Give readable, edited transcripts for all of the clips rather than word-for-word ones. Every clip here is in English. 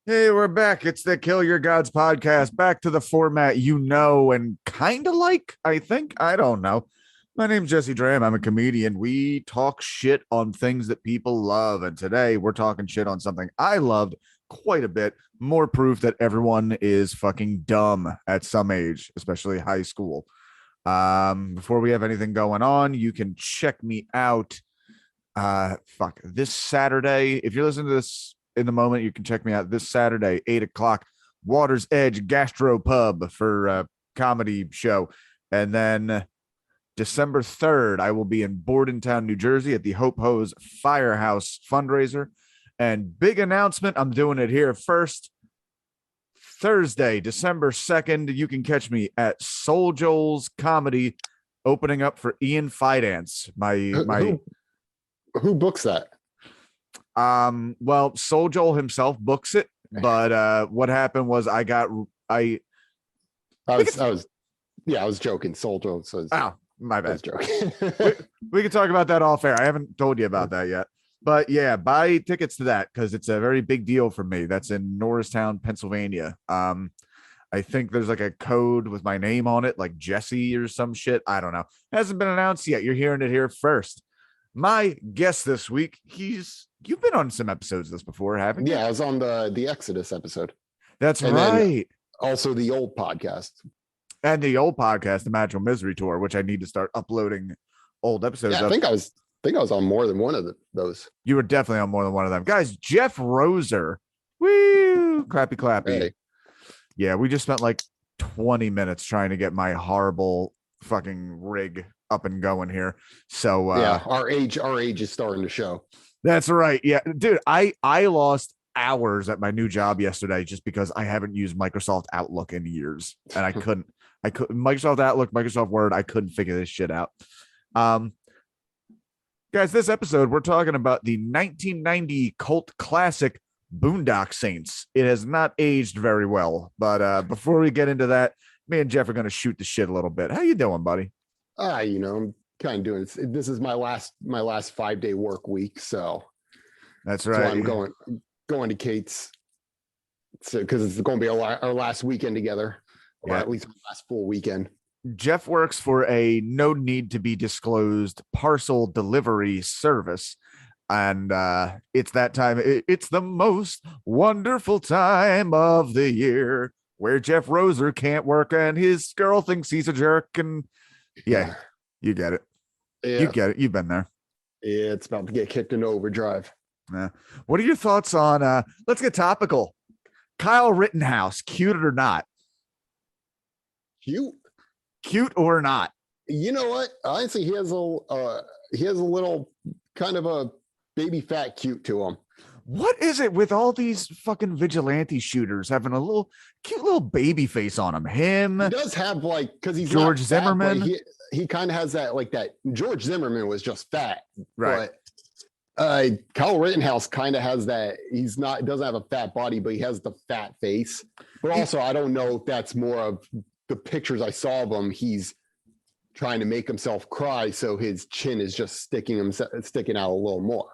Hey, we're back. It's the Kill Your Gods podcast. Back to the format you know and kind of like, I think. I don't know. My name's Jesse Draham. I'm a comedian. We talk shit on things that people love. And today we're talking shit on something I loved quite a bit. More proof that everyone is fucking dumb at some age, especially high school. Before we have anything going on, you can check me out. This Saturday. If you're listening to this in the moment, you can check me out this Saturday, 8 o'clock, Water's Edge Gastro Pub for a comedy show. And then December 3rd, I will be in Bordentown, New Jersey at the Hope Hose Firehouse fundraiser. And big announcement, I'm doing it here first. Thursday, December 2nd, you can catch me at Soul Joel's Comedy, opening up for Ian Fidance. Who books that? Well, Soul Joel himself books it, but what happened was I was joking. Soldier says, oh, my I bad. was joking. We can talk about that off air. I haven't told you about that yet, but yeah, buy tickets to that because it's a very big deal for me. That's in Norristown, Pennsylvania. I think there's like a code with my name on it, like Jesse or some shit. I don't know. Hasn't been announced yet. You're hearing it here first. My guest this week, you've been on some episodes of this before, haven't you? Yeah, I was on the Exodus episode. That's right. Also the old podcast. And the old podcast, the Magical Misery Tour, which I need to start uploading old episodes Yeah, of. I think I was on more than one of those. You were definitely on more than one of them. Guys, Jeff Roser. Woo! Clappy clappy. Hey. Yeah, we just spent like 20 minutes trying to get my horrible fucking rig up and going here. So yeah, our age is starting to show. That's right. Yeah, dude, I lost hours at my new job yesterday just because I haven't used Microsoft Outlook in years, and I couldn't Microsoft Outlook, Microsoft Word, I couldn't figure this shit out. Guys, this episode we're talking about the 1990 cult classic Boondock Saints. It has not aged very well, but before we get into that, me and Jeff are going to shoot the shit a little bit. How you doing, buddy? I'm kind of doing it. This is my last 5-day work week, so that's right. So I'm going to Kate's, because it's going to be our last weekend together, or at least our last full weekend. Jeff works for a no need to be disclosed parcel delivery service. And it's that time. It's the most wonderful time of the year where Jeff Roser can't work and his girl thinks he's a jerk. And yeah, you get it. Yeah. You get it. You've been there. Yeah, it's about to get kicked into overdrive. What are your thoughts on, let's get topical. Kyle Rittenhouse, cute or not? Cute or not? You know what? Honestly, he has a little kind of a baby fat cute to him. What is it with all these fucking vigilante shooters having a little cute little baby face on him? He does have because he's George not Zimmerman. Fat, he kind of has that George Zimmerman was just fat, right? But Kyle Rittenhouse kind of has that. Doesn't have a fat body, but he has the fat face. But also, I don't know if that's more of the pictures I saw of him. He's trying to make himself cry, so his chin is just sticking out a little more.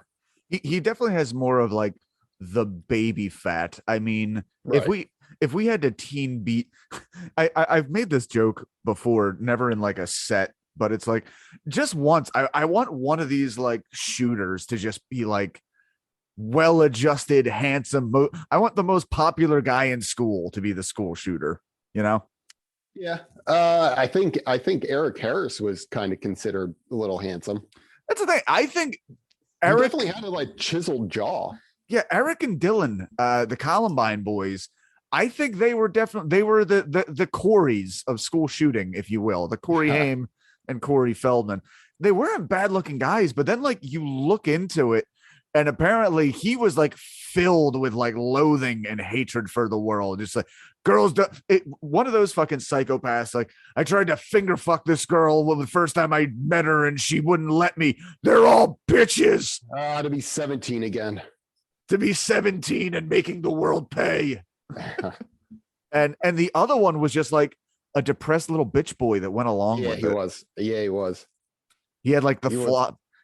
He definitely has more of like the baby fat. I mean, right. if we had to teen beat, I've made this joke before, never in like a set, but it's like just once. I want one of these like shooters to just be like well-adjusted, handsome. I want the most popular guy in school to be the school shooter, you know? Yeah. I think Eric Harris was kind of considered a little handsome. That's the thing. I think Eric definitely had a like chiseled jaw. Yeah, Eric and Dylan, the Columbine boys, I think they were the Coreys of school shooting, if you will, the Corey Haim and Corey Feldman. They weren't bad looking guys, but then like you look into it, and apparently he was like filled with like loathing and hatred for the world. Just like girls, one of those fucking psychopaths. Like, I tried to finger fuck this girl the first time I met her and she wouldn't let me. They're all bitches. To be 17 again. To be 17 and making the world pay. and the other one was just like a depressed little bitch boy that went along with it. He was. He had like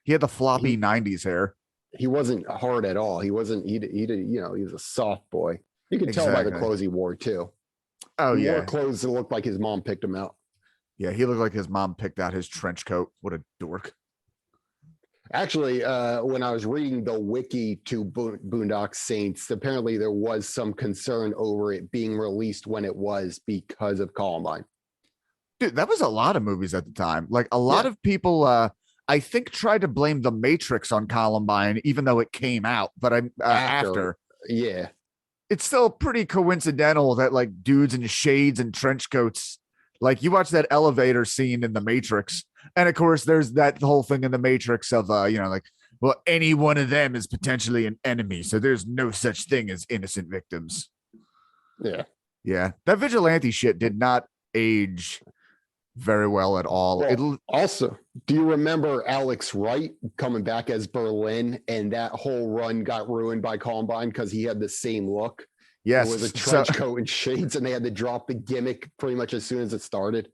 he had the floppy 90s hair. He wasn't hard at all. He wasn't, he was a soft boy. You could tell by the Exactly. clothes he wore too. Oh He wore yeah. clothes that looked like his mom picked him out. Yeah, he looked like his mom picked out his trench coat. What a dork. Actually, when I was reading the wiki to Boondock Saints, apparently there was some concern over it being released when it was because of Columbine. Dude, that was a lot of movies at the time. Like a lot Yeah. of people I think tried to blame The Matrix on Columbine even though it came out, but I after Yeah. it's still pretty coincidental that like dudes in shades and trench coats, like you watch that elevator scene in The Matrix, and of course there's that whole thing in The Matrix of like, well, any one of them is potentially an enemy, so there's no such thing as innocent victims. Yeah. Yeah, that vigilante shit did not age very well at all. Well, also, do you remember Alex Wright coming back as Berlin, and that whole run got ruined by Columbine because he had the same look? Yes, With a trench coat and shades, and they had to drop the gimmick pretty much as soon as it started.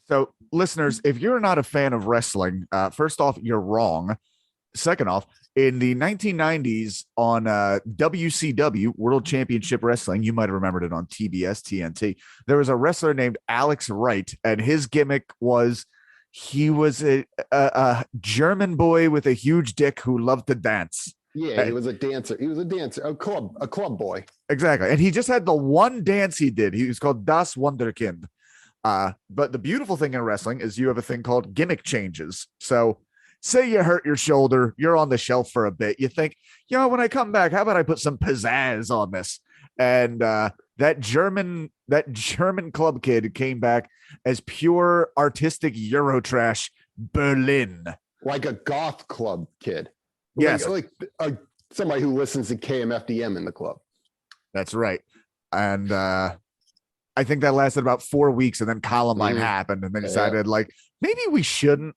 So, listeners, if you're not a fan of wrestling, first off, you're wrong. Second off, in the 1990s on WCW, World Championship Wrestling, you might have remembered it on TBS, TNT, there was a wrestler named Alex Wright, and his gimmick was he was a German boy with a huge dick who loved to dance. Yeah, he was a dancer. He was a dancer, a club boy. Exactly. And he just had the one dance he did. He was called Das Wunderkind. But the beautiful thing in wrestling is you have a thing called gimmick changes. So say you hurt your shoulder, you're on the shelf for a bit. You think, when I come back, how about I put some pizzazz on this? And that German club kid came back as pure artistic Eurotrash Berlin. Like a goth club kid. Yes. Like somebody who listens to KMFDM in the club. That's right. And I think that lasted about 4 weeks, and then Columbine happened, and they decided, like, maybe we shouldn't.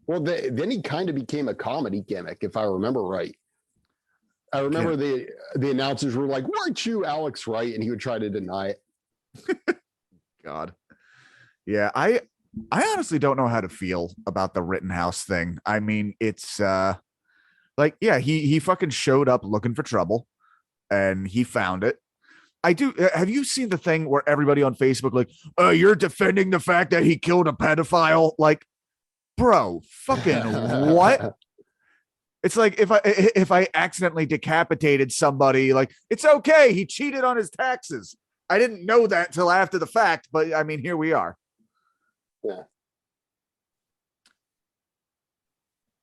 Well, then he kind of became a comedy gimmick, if I remember right. I remember the announcers were like, "Weren't you Alex Wright?" And he would try to deny it. God. Yeah, I honestly don't know how to feel about the Rittenhouse thing. I mean, it's he fucking showed up looking for trouble, and he found it. I do. Have you seen the thing where everybody on Facebook like, you're defending the fact that he killed a pedophile? Like, bro, fucking what? It's like if I accidentally decapitated somebody, like, it's okay. He cheated on his taxes. I didn't know that till after the fact, but I mean, here we are. Yeah.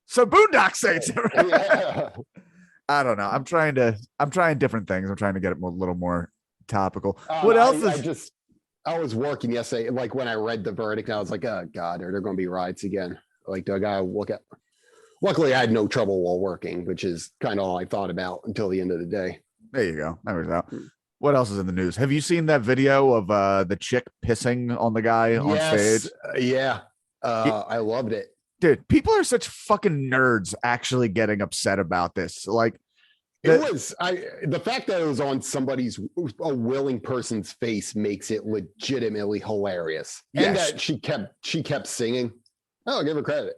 So Boondock Saints. Yeah. I don't know. I'm trying different things. I'm trying to get it a little more topical. What else I was working yesterday. Like when I read the verdict, I was like, oh God, are there going to be riots again? Like, do I gotta look at? Luckily, I had no trouble while working, which is kind of all I thought about until the end of the day. There you go. That was out. What else is in the news? Have you seen that video of the chick pissing on the guy on stage? Yeah. I loved it. Dude, people are such fucking nerds actually getting upset about this. Like, the fact that it was on a willing person's face makes it legitimately hilarious. Yes. And that she kept singing. Oh, I'll give her credit,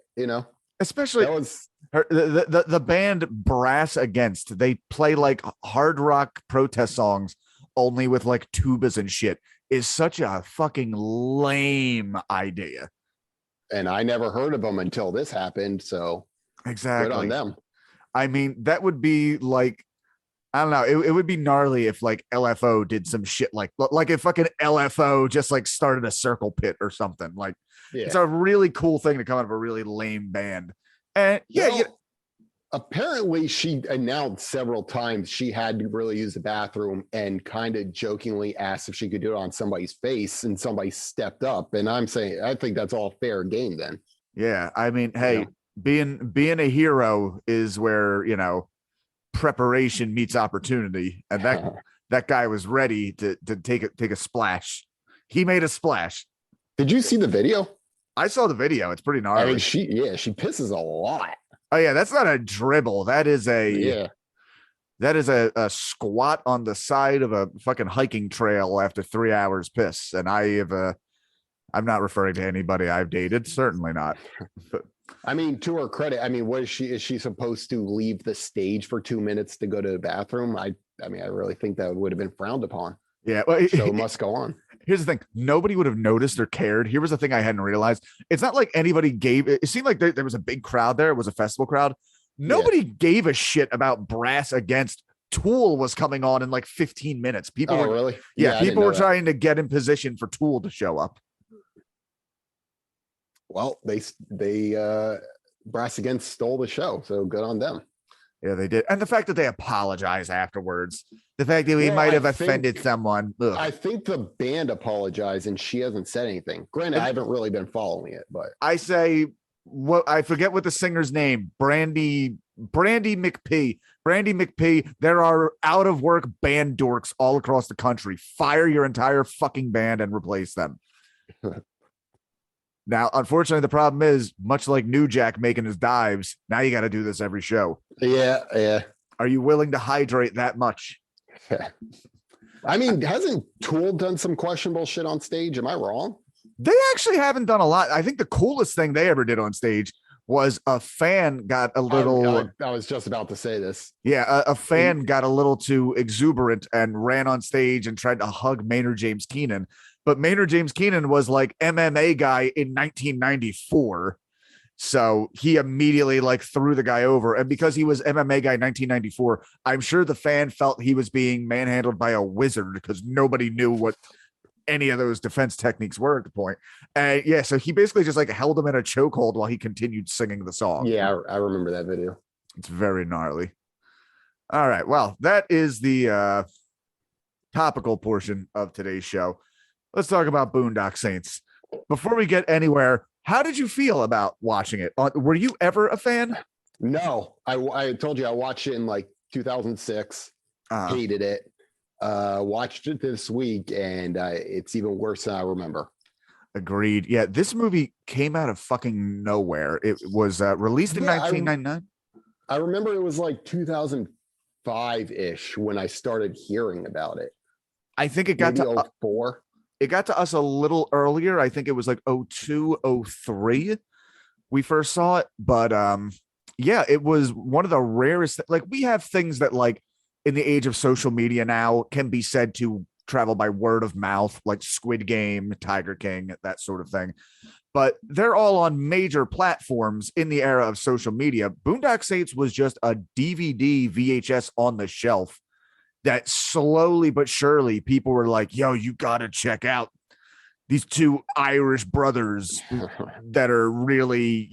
especially that was the band Brass Against. They play like hard rock protest songs only with like tubas and shit. Is such a fucking lame idea. And I never heard of them until this happened. So exactly, good on them. I mean, that would be like, I don't know. It would be gnarly if like LFO did some shit like if fucking LFO just like started a circle pit or something. Like, it's a really cool thing to come out of a really lame band. And apparently she announced several times she had to really use the bathroom and kind of jokingly asked if she could do it on somebody's face, and somebody stepped up. And I'm saying, I think that's all fair game then. Yeah. I mean, hey, being a hero is where, preparation meets opportunity. And that guy was ready to take a splash. He made a splash. Did you see the video? I saw the video. It's pretty gnarly. I mean, she pisses a lot. Oh yeah, that's not a dribble. That is a squat on the side of a fucking hiking trail after 3 hours piss. And I'm not referring to anybody I've dated. Certainly not. I mean, to her credit, I mean, what is she supposed to leave the stage for 2 minutes to go to the bathroom? I mean, I really think that would have been frowned upon. Yeah, well, Show must go on. here's the thing: nobody would have noticed or cared. Here was the thing I hadn't realized: it's not like anybody gave. It seemed like there was a big crowd there. It was a festival crowd. Nobody gave a shit about Brass Against. Tool was coming on in like 15 minutes. People were really? Yeah, people were trying to get in position for Tool to show up. Well, they Brass Against stole the show, so good on them. Yeah, they did. And the fact that they apologized afterwards, the fact that we might have offended someone. Ugh. I think the band apologized and she hasn't said anything. Granted, I haven't really been following it, but I say I forget what the singer's name, Brandy McP. Brandy McP, there are out of work band dorks all across the country. Fire your entire fucking band and replace them. Now, unfortunately, the problem is, much like New Jack making his dives, now you got to do this every show. Yeah. Are you willing to hydrate that much? I mean, hasn't Tool done some questionable shit on stage? Am I wrong? They actually haven't done a lot. I think the coolest thing they ever did on stage was a fan got a little. I was just about to say this. Yeah, a fan got a little too exuberant and ran on stage and tried to hug Maynard James Keenan. But Maynard James Keenan was like MMA guy in 1994. So he immediately like threw the guy over. And because he was MMA guy in 1994, I'm sure the fan felt he was being manhandled by a wizard because nobody knew what any of those defense techniques were at the point. And yeah, so he basically just like held him in a chokehold while he continued singing the song. Yeah, I remember that video. It's very gnarly. All right. Well, that is the topical portion of today's show. Let's talk about Boondock Saints. Before we get anywhere, how did you feel about watching it? Were you ever a fan? No, I told you I watched it in like 2006. Hated it. Watched it this week, and it's even worse than I remember. Agreed. Yeah, this movie came out of fucking nowhere. It was released in 1999. I remember it was like 2005-ish when I started hearing about it. I think it got to 04. It got to us a little earlier. I think it was like 02, 03 we first saw it. But yeah, it was one of the rarest. Like, we have things that, like, in the age of social media now, can be said to travel by word of mouth, like Squid Game, Tiger King, that sort of thing. But they're all on major platforms in the era of social media. Boondock Saints was just a DVD VHS on the shelf that slowly but surely people were like, yo, you got to check out these two Irish brothers that are really,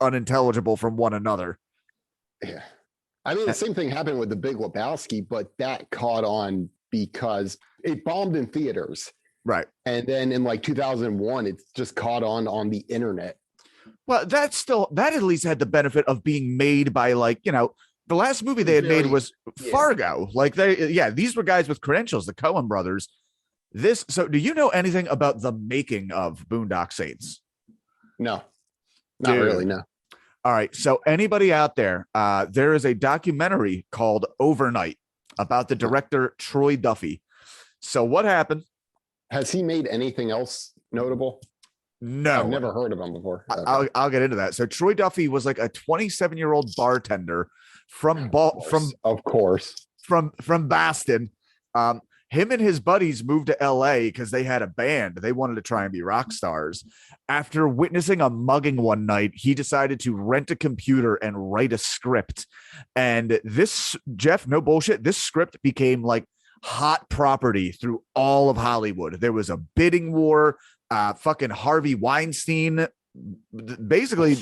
unintelligible from one another. Yeah. I mean, the same thing happened with The Big Lebowski, but that caught on because it bombed in theaters. Right. And then in like 2001, it's just caught on the internet. Well, that at least had the benefit of being made by, like, the last movie they had made was Fargo. Like, these were guys with credentials, the Coen brothers. So do you know anything about the making of Boondock Saints? No, not really. No. All right. So anybody out there, there is a documentary called Overnight about the director, Troy Duffy. So what happened? Has he made anything else notable? No, I've never heard of him before. I'll get into that. So Troy Duffy was like a 27-year-old bartender from Boston. Him and his buddies moved to LA because they had a band. They wanted to try and be rock stars. After witnessing a mugging one night, he decided to rent a computer and write a script. And this, Jeff, no bullshit, this script became like hot property through all of Hollywood. There was a bidding war. Fucking Harvey Weinstein basically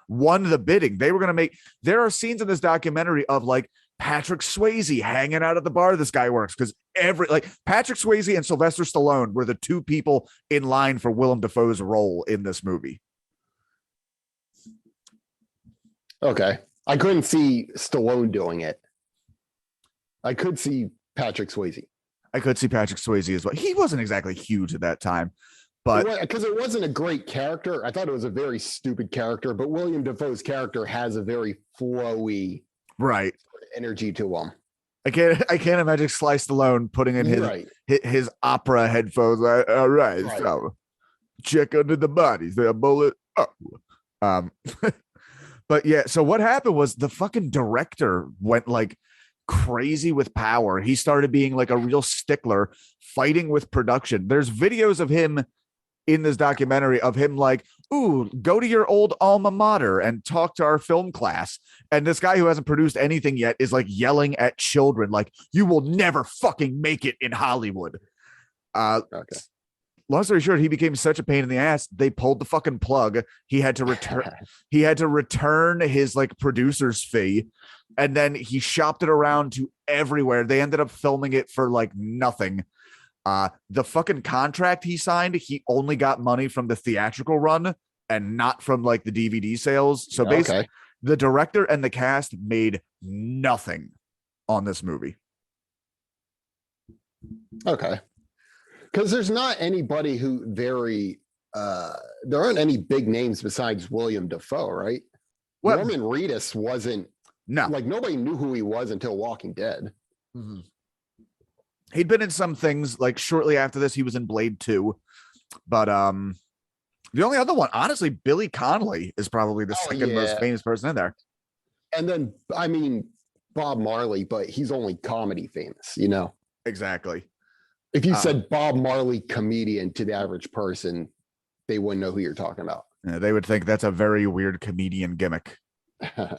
won the bidding. They were going to make, there are scenes in this documentary of like Patrick Swayze hanging out at the bar this guy works, because Patrick Swayze and Sylvester Stallone were the two people in line for Willem Dafoe's role in this movie. Okay. I couldn't see Stallone doing it. I could see Patrick Swayze. I could see Patrick Swayze as well. He wasn't exactly huge at that time, but because it wasn't a great character. I thought it was a very stupid character, but William Dafoe's character has a very flowy right energy to him. I can't imagine Sly Stallone putting in his opera headphones. All right. So check under the bodies. There, bullet. Oh, Um, but yeah, so what happened was the fucking director went like crazy with power. He started being like a real stickler, fighting with production. There's videos of him in this documentary of him like, ooh, go to your old alma mater and talk to our film class. And this guy who hasn't produced anything yet is like yelling at children, like, you will never fucking make it in Hollywood. Okay. Long story short, he became such a pain in the ass. They pulled the fucking plug. He had to return. He had to return his like producer's fee, and then he shopped it around to everywhere. They ended up filming it for like nothing. The fucking contract he signed, he only got money from the theatrical run and not from like the DVD sales. So basically, the director and the cast made nothing on this movie. Okay. Because there's not anybody who there aren't any big names besides William Dafoe, right? Well, Norman Reedus wasn't. No, like nobody knew who he was until Walking Dead. Mm-hmm. He'd been in some things like shortly after this. He was in Blade 2, but the only other one, honestly, Billy Connolly is probably the second most famous person in there. And then, I mean, Bob Marley, but he's only comedy famous, you know? Exactly. If you said Bob Marley comedian to the average person, they wouldn't know who you're talking about. Yeah, they would think that's a very weird comedian gimmick. All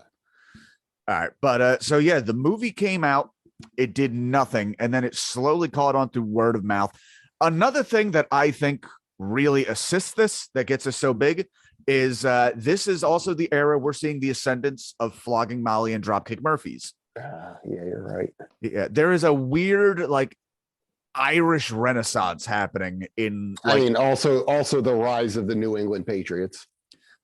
right. But so, yeah, the movie came out. It did nothing. And then it slowly caught on through word of mouth. Another thing that I think really assists this, that gets us so big, is this is also the era we're seeing the ascendance of Flogging Molly and Dropkick Murphys. Yeah, you're right. Yeah, there is a weird, like, Irish renaissance happening in, like, I mean, also the rise of the New England Patriots.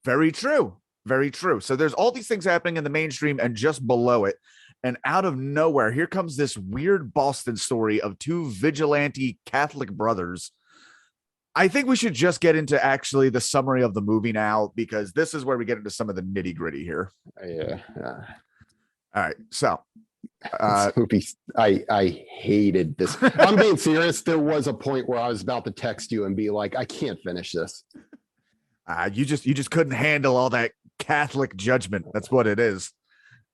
Very true. Very true. So there's all these things happening in the mainstream and just below it. And out of nowhere, here comes this weird Boston story of two vigilante Catholic brothers. I think we should just get into actually the summary of the movie now, because this is where we get into some of the nitty gritty here. Yeah. All right. So movie, I hated this. I'm being serious. There was a point where I was about to text you and be like, I can't finish this. You just couldn't handle all that Catholic judgment. That's what it is.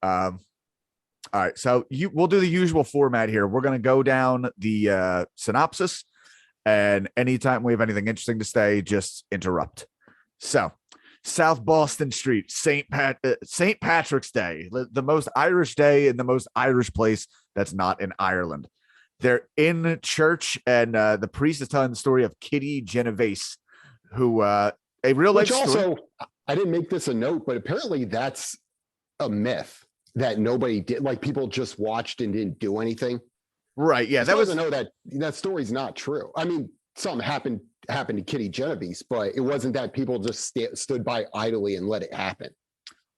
All right, so we'll do the usual format here. We're going to go down the synopsis, and anytime we have anything interesting to say, just interrupt. So, South Boston Street, St. Patrick's Day, the most Irish day in the most Irish place that's not in Ireland. They're in church, and the priest is telling the story of Kitty Genovese, who a real life story. Also, I didn't make this a note, but apparently that's a myth that nobody did. Like, people just watched and didn't do anything. Right. Yeah. That was to know that story's not true. I mean, something happened to Kitty Genovese, but it wasn't that people just stood by idly and let it happen.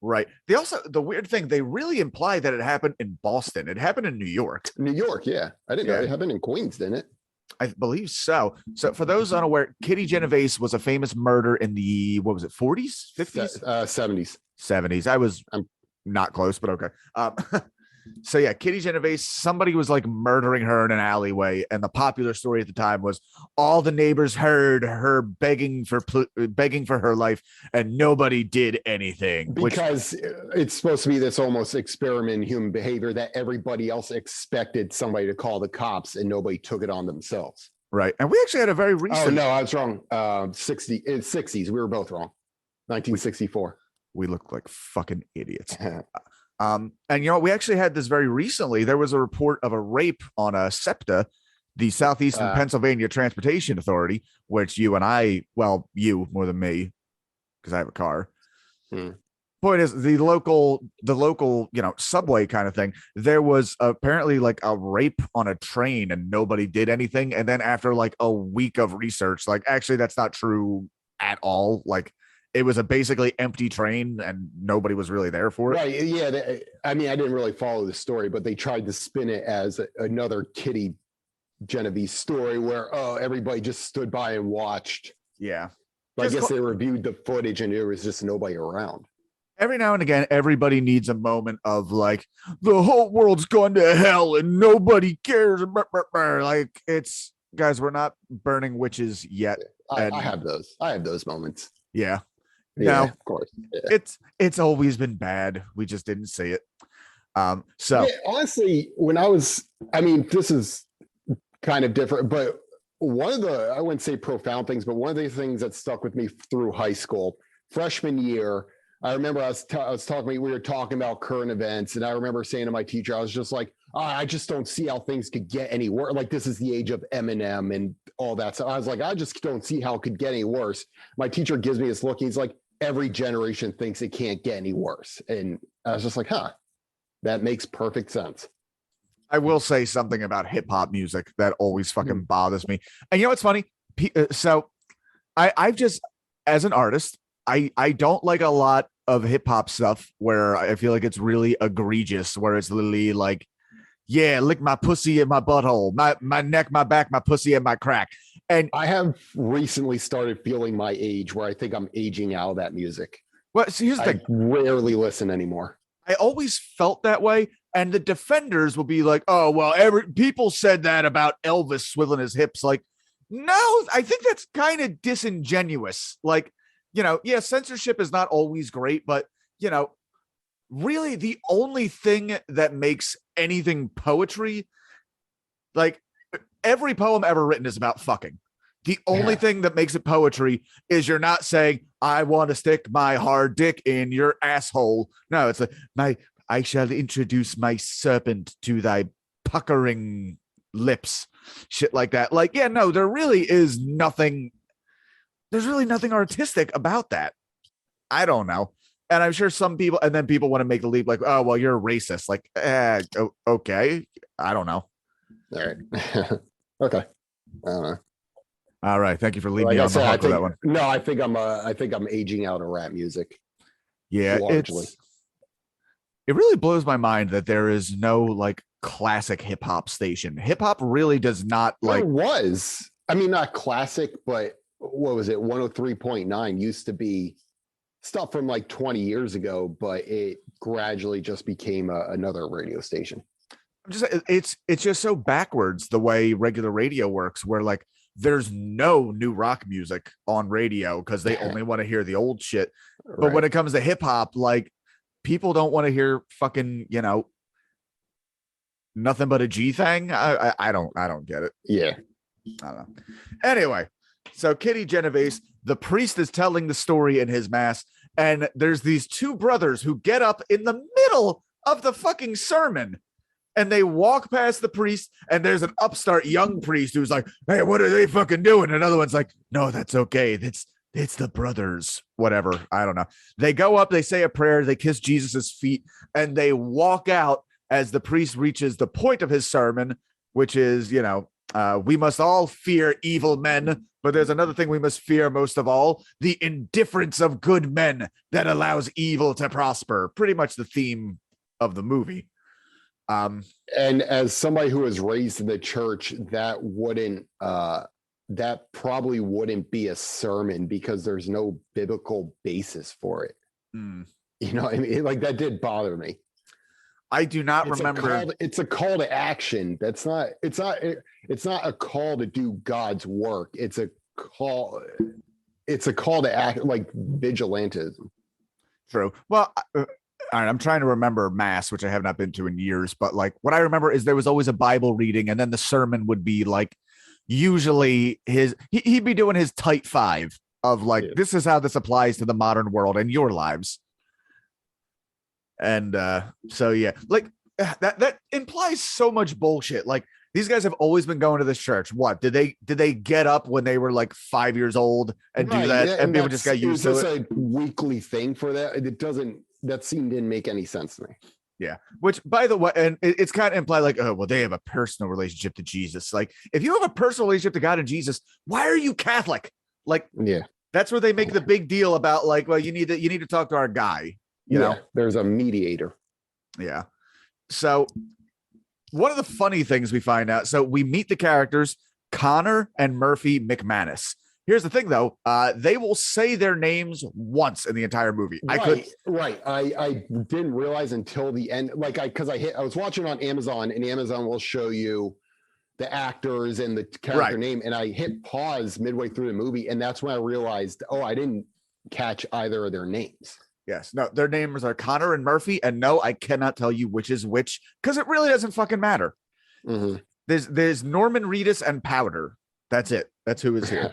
Right. The weird thing, they really imply that it happened in Boston. It happened in New York. New York. Yeah. I didn't know it happened in Queens, didn't it? I believe so. So for those unaware, Kitty Genovese was a famous murder in the, what was it, 40s, 50s? 70s. 70s. I'm not close, but okay. So yeah, Kitty Genovese, somebody was like murdering her in an alleyway, and the popular story at the time was all the neighbors heard her begging for her life, and nobody did anything. Because it's supposed to be this almost experiment in human behavior that everybody else expected somebody to call the cops, and nobody took it on themselves. Right, and we actually had a very recent. Oh no, I was wrong. 60s. We were both wrong. 1964. We look like fucking idiots. And you know, we actually had this very recently. There was a report of a rape on a SEPTA, the Southeastern Pennsylvania Transportation Authority, which you and I, well, you more than me, because I have a car. Point is, the local, you know, subway kind of thing. There was apparently like a rape on a train, and nobody did anything. And then after like a week of research, like, actually, that's not true at all. Like, it was a basically empty train and nobody was really there for it. Right. Yeah. I mean, I didn't really follow the story, but they tried to spin it as another Kitty Genovese story where, everybody just stood by and watched. Yeah. But I guess they reviewed the footage and there was just nobody around. Every now and again, everybody needs a moment of like, the whole world's gone to hell and nobody cares. Like, it's, guys, we're not burning witches yet. I have those moments. Yeah. Yeah, No, of course. Yeah. it's always been bad. We just didn't see it. So Yeah, honestly, I mean, this is kind of different, but one of the, I wouldn't say profound things, but one of the things that stuck with me through high school, freshman year, I remember I was talking, we were talking about current events, and I remember saying to my teacher, I was just like, oh, I just don't see how things could get any worse. Like, this is the age of Eminem and all that. So I was like, I just don't see how it could get any worse. My teacher gives me this look. He's like, every generation thinks it can't get any worse. And I was just like, huh, that makes perfect sense. I will say something about hip hop music that always fucking bothers me. And you know what's funny? So I've just, as an artist, I don't like a lot of hip hop stuff where I feel like it's really egregious, where it's literally like, yeah, lick my pussy and my butthole, my neck, my back, my pussy and my crack. And I have recently started feeling my age where I think I'm aging out of that music. well, so here's the thing. I rarely listen anymore. I always felt that way. And the defenders will be like, oh, well, people said that about Elvis swiveling his hips. Like, no, I think that's kind of disingenuous. Like, yeah, censorship is not always great, but, really the only thing that makes anything poetry, like every poem ever written is about fucking. The only thing that makes it poetry is you're not saying, I want to stick my hard dick in your asshole. No, it's like, I shall introduce my serpent to thy puckering lips. Shit like that. Like, yeah, no, there really is nothing. There's really nothing artistic about that. I don't know. And I'm sure some people, and then people want to make the leap like, oh, well, you're a racist. Like, okay. I don't know. All right. Okay. I don't know. All right. Thank you for leaving me on the hook for that one. No, I think I'm aging out of rap music. Yeah, largely. It really blows my mind that there is no like classic hip hop station. Hip hop really does not like. There was, I mean, not classic, but what was it? 103.9 used to be stuff from like 20 years ago, but it gradually just became another radio station. It's just so backwards the way regular radio works, where like there's no new rock music on radio because they only want to hear the old shit. But when it comes to hip hop, like people don't want to hear fucking, nothing but a G thing. I don't get it. Yeah. I don't know. Anyway, so Kitty Genovese, the priest is telling the story in his mass, and there's these two brothers who get up in the middle of the fucking sermon. And they walk past the priest, and there's an upstart young priest who's like, hey, what are they fucking doing? Another one's like, no, that's okay. It's the brothers, whatever. I don't know. They go up, they say a prayer, they kiss Jesus's feet, and they walk out as the priest reaches the point of his sermon, which is, we must all fear evil men, but there's another thing we must fear most of all, the indifference of good men that allows evil to prosper. Pretty much the theme of the movie. And as somebody who was raised in the church, that probably wouldn't be a sermon because there's no biblical basis for it. You know what I mean? Like that did bother me. I do not remember. It's a call to action. It's not a call to do God's work. It's a call to act, like vigilantism. True. Well, all right, I'm trying to remember mass, which I have not been to in years, but like what I remember is there was always a Bible reading, and then the sermon would be like usually he'd be doing his tight five of like, this is how this applies to the modern world and your lives. And so yeah, like that implies so much bullshit. Like these guys have always been going to this church. What did they get up when they were like 5 years old and do that? Yeah, and people just got used to it. It's a weekly thing for that. That scene didn't make any sense to me. Yeah. Which, by the way, and it's kind of implied like, oh, well, they have a personal relationship to Jesus. Like, if you have a personal relationship to God and Jesus, why are you Catholic? Like, yeah, that's where they make the big deal about like, well, you need to talk to our guy. You know, there's a mediator. Yeah. So one of the funny things we find out, so we meet the characters, Connor and Murphy McManus. Here's the thing, though. They will say their names once in the entire movie. I didn't realize until the end, like I was watching on Amazon, and Amazon will show you the actors and the character name, and I hit pause midway through the movie, and that's when I realized, oh, I didn't catch either of their names. Yes. No, their names are Connor and Murphy. And no, I cannot tell you which is which because it really doesn't fucking matter. Mm-hmm. There's Norman Reedus and Powder. That's it. That's who is here.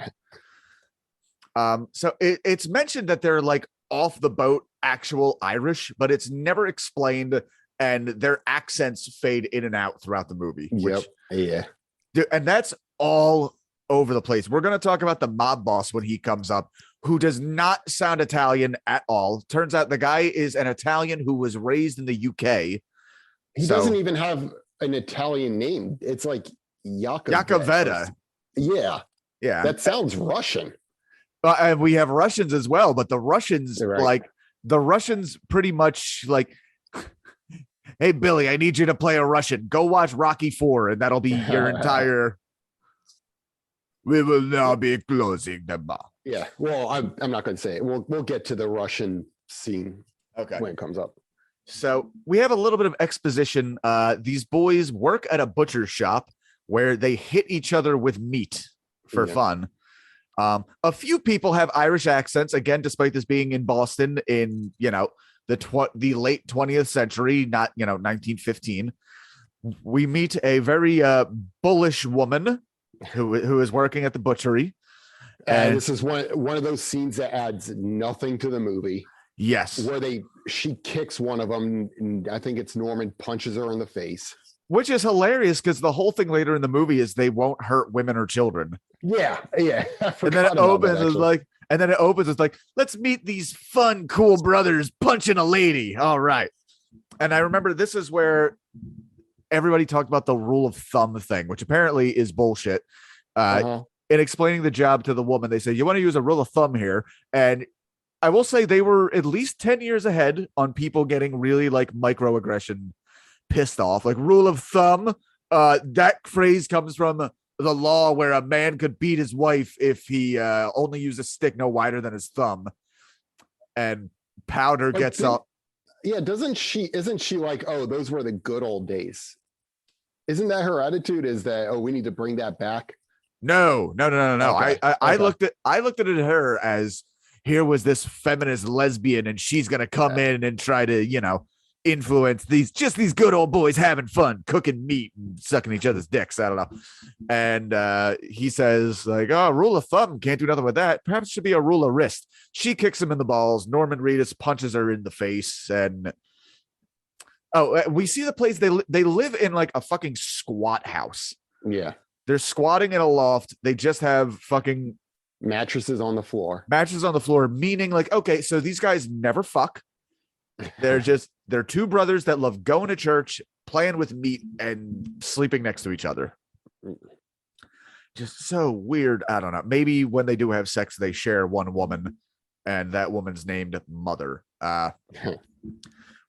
So it's mentioned that they're like off the boat actual Irish, but it's never explained, and their accents fade in and out throughout the movie. Yep. Yeah. And that's all over the place. We're going to talk about the mob boss when he comes up, who does not sound Italian at all. Turns out the guy is an Italian who was raised in the UK. He doesn't even have an Italian name. It's like Iacovetta. Yeah. Yeah. That sounds Russian. And we have Russians as well, but the Russians, right. the Russians pretty much like, hey, Billy, I need you to play a Russian. Go watch Rocky IV, and that'll be your entire... We will now be closing the bar. Yeah, well, I'm not going to say it. We'll get to the Russian scene when it comes up. So we have a little bit of exposition. These boys work at a butcher shop where they hit each other with meat for fun. A few people have Irish accents, again, despite this being in Boston in, the late 20th century, not, 1915. We meet a very bullish woman who is working at the butchery. And this is one of those scenes that adds nothing to the movie. Yes. Where she kicks one of them, and I think it's Norman, punches her in the face. Which is hilarious because the whole thing later in the movie is they won't hurt women or children. Yeah. And then it opens it's like, let's meet these fun, cool brothers punching a lady. All right. And I remember this is where everybody talked about the rule of thumb thing, which apparently is bullshit. In explaining the job to the woman, they say, you want to use a rule of thumb here. And I will say they were at least 10 years ahead on people getting really like microaggression pissed off. Like rule of thumb, that phrase comes from the law where a man could beat his wife if he only used a stick no wider than his thumb. And Powder gets up. Yeah, isn't she like, oh, those were the good old days? Isn't that her attitude? Is that, oh, we need to bring that back? No. Okay. I looked at her as, here was this feminist lesbian, and she's gonna come in and try to, influence these good old boys having fun, cooking meat and sucking each other's dicks. I don't know. And he says, like, oh, rule of thumb, can't do nothing with that. Perhaps it should be a rule of wrist. She kicks him in the balls. Norman Reedus punches her in the face, and we see the place they live in, like a fucking squat house. Yeah. They're squatting in a loft. They just have fucking mattresses on the floor, meaning like, okay, so these guys never fuck. They're two brothers that love going to church, playing with meat, and sleeping next to each other. Just so weird. I don't know. Maybe when they do have sex, they share one woman, and that woman's named Mother.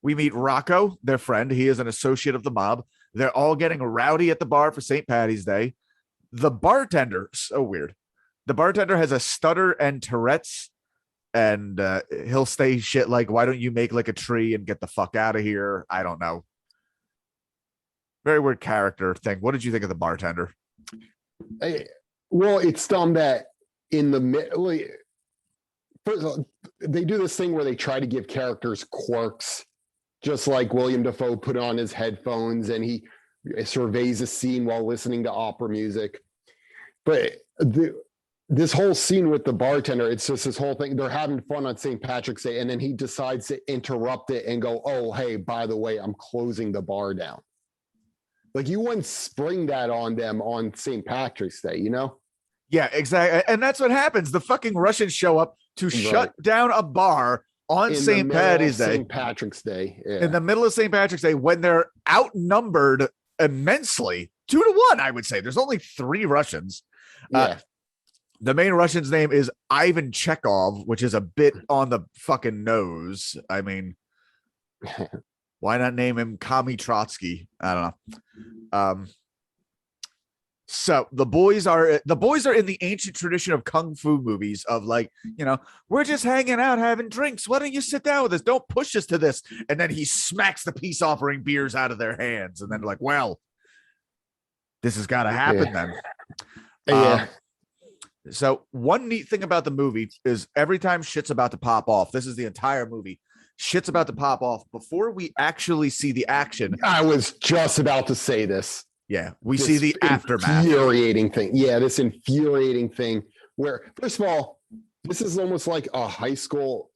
We meet Rocco, their friend. He is an associate of the mob. They're all getting rowdy at the bar for St. Patty's Day. The bartender, so weird. The bartender has a stutter and Tourette's, and he'll say shit like, why don't you make like a tree and get the fuck out of here? I don't know. Very weird character thing. What did you think of the bartender? Well, it's dumb that in the middle, they do this thing where they try to give characters quirks, just like William Dafoe put on his headphones and he surveys a scene while listening to opera music. But this whole scene with the bartender, it's just this whole thing. They're having fun on St. Patrick's Day, and then he decides to interrupt it and go, oh, hey, by the way, I'm closing the bar down. Like, you wouldn't spring that on them on St. Patrick's Day, Yeah, exactly. And that's what happens. The fucking Russians show up to shut down a bar on St. Patty's Day. St. Patrick's Day. Yeah. In the middle of St. Patrick's Day, when they're outnumbered immensely, 2-1, I would say. There's only 3 Russians. Yeah. The main Russian's name is Ivan Chekhov, which is a bit on the fucking nose. I mean, why not name him Kami Trotsky? I don't know. So the boys are in the ancient tradition of kung fu movies of like, we're just hanging out having drinks. Why don't you sit down with us? Don't push us to this. And then he smacks the peace offering beers out of their hands. And then like, well, this has got to happen then. Yeah. So one neat thing about the movie is every time shit's about to pop off, this is the entire movie, shit's about to pop off before we actually see the action. I was just about to say this. Yeah, we see the aftermath. Infuriating thing. Yeah, this infuriating thing where, first of all, this is almost like a high school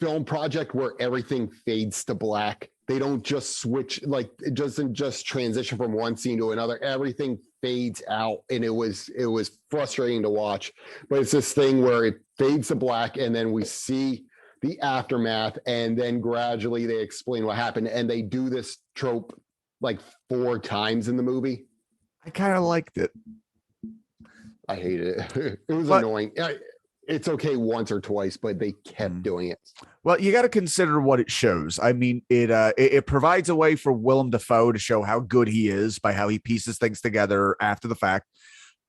film project where everything fades to black. They don't just switch, like it doesn't just transition from one scene to another. Everything fades out, and it was frustrating to watch. But it's this thing where it fades to black, and then we see the aftermath, and then gradually they explain what happened, and they do this trope like 4 times in the movie. I kind of liked it. I hated it. It was annoying. It's okay once or twice, but they kept doing it. Well, you got to consider what it shows. I mean, it provides a way for Willem Dafoe to show how good he is by how he pieces things together after the fact.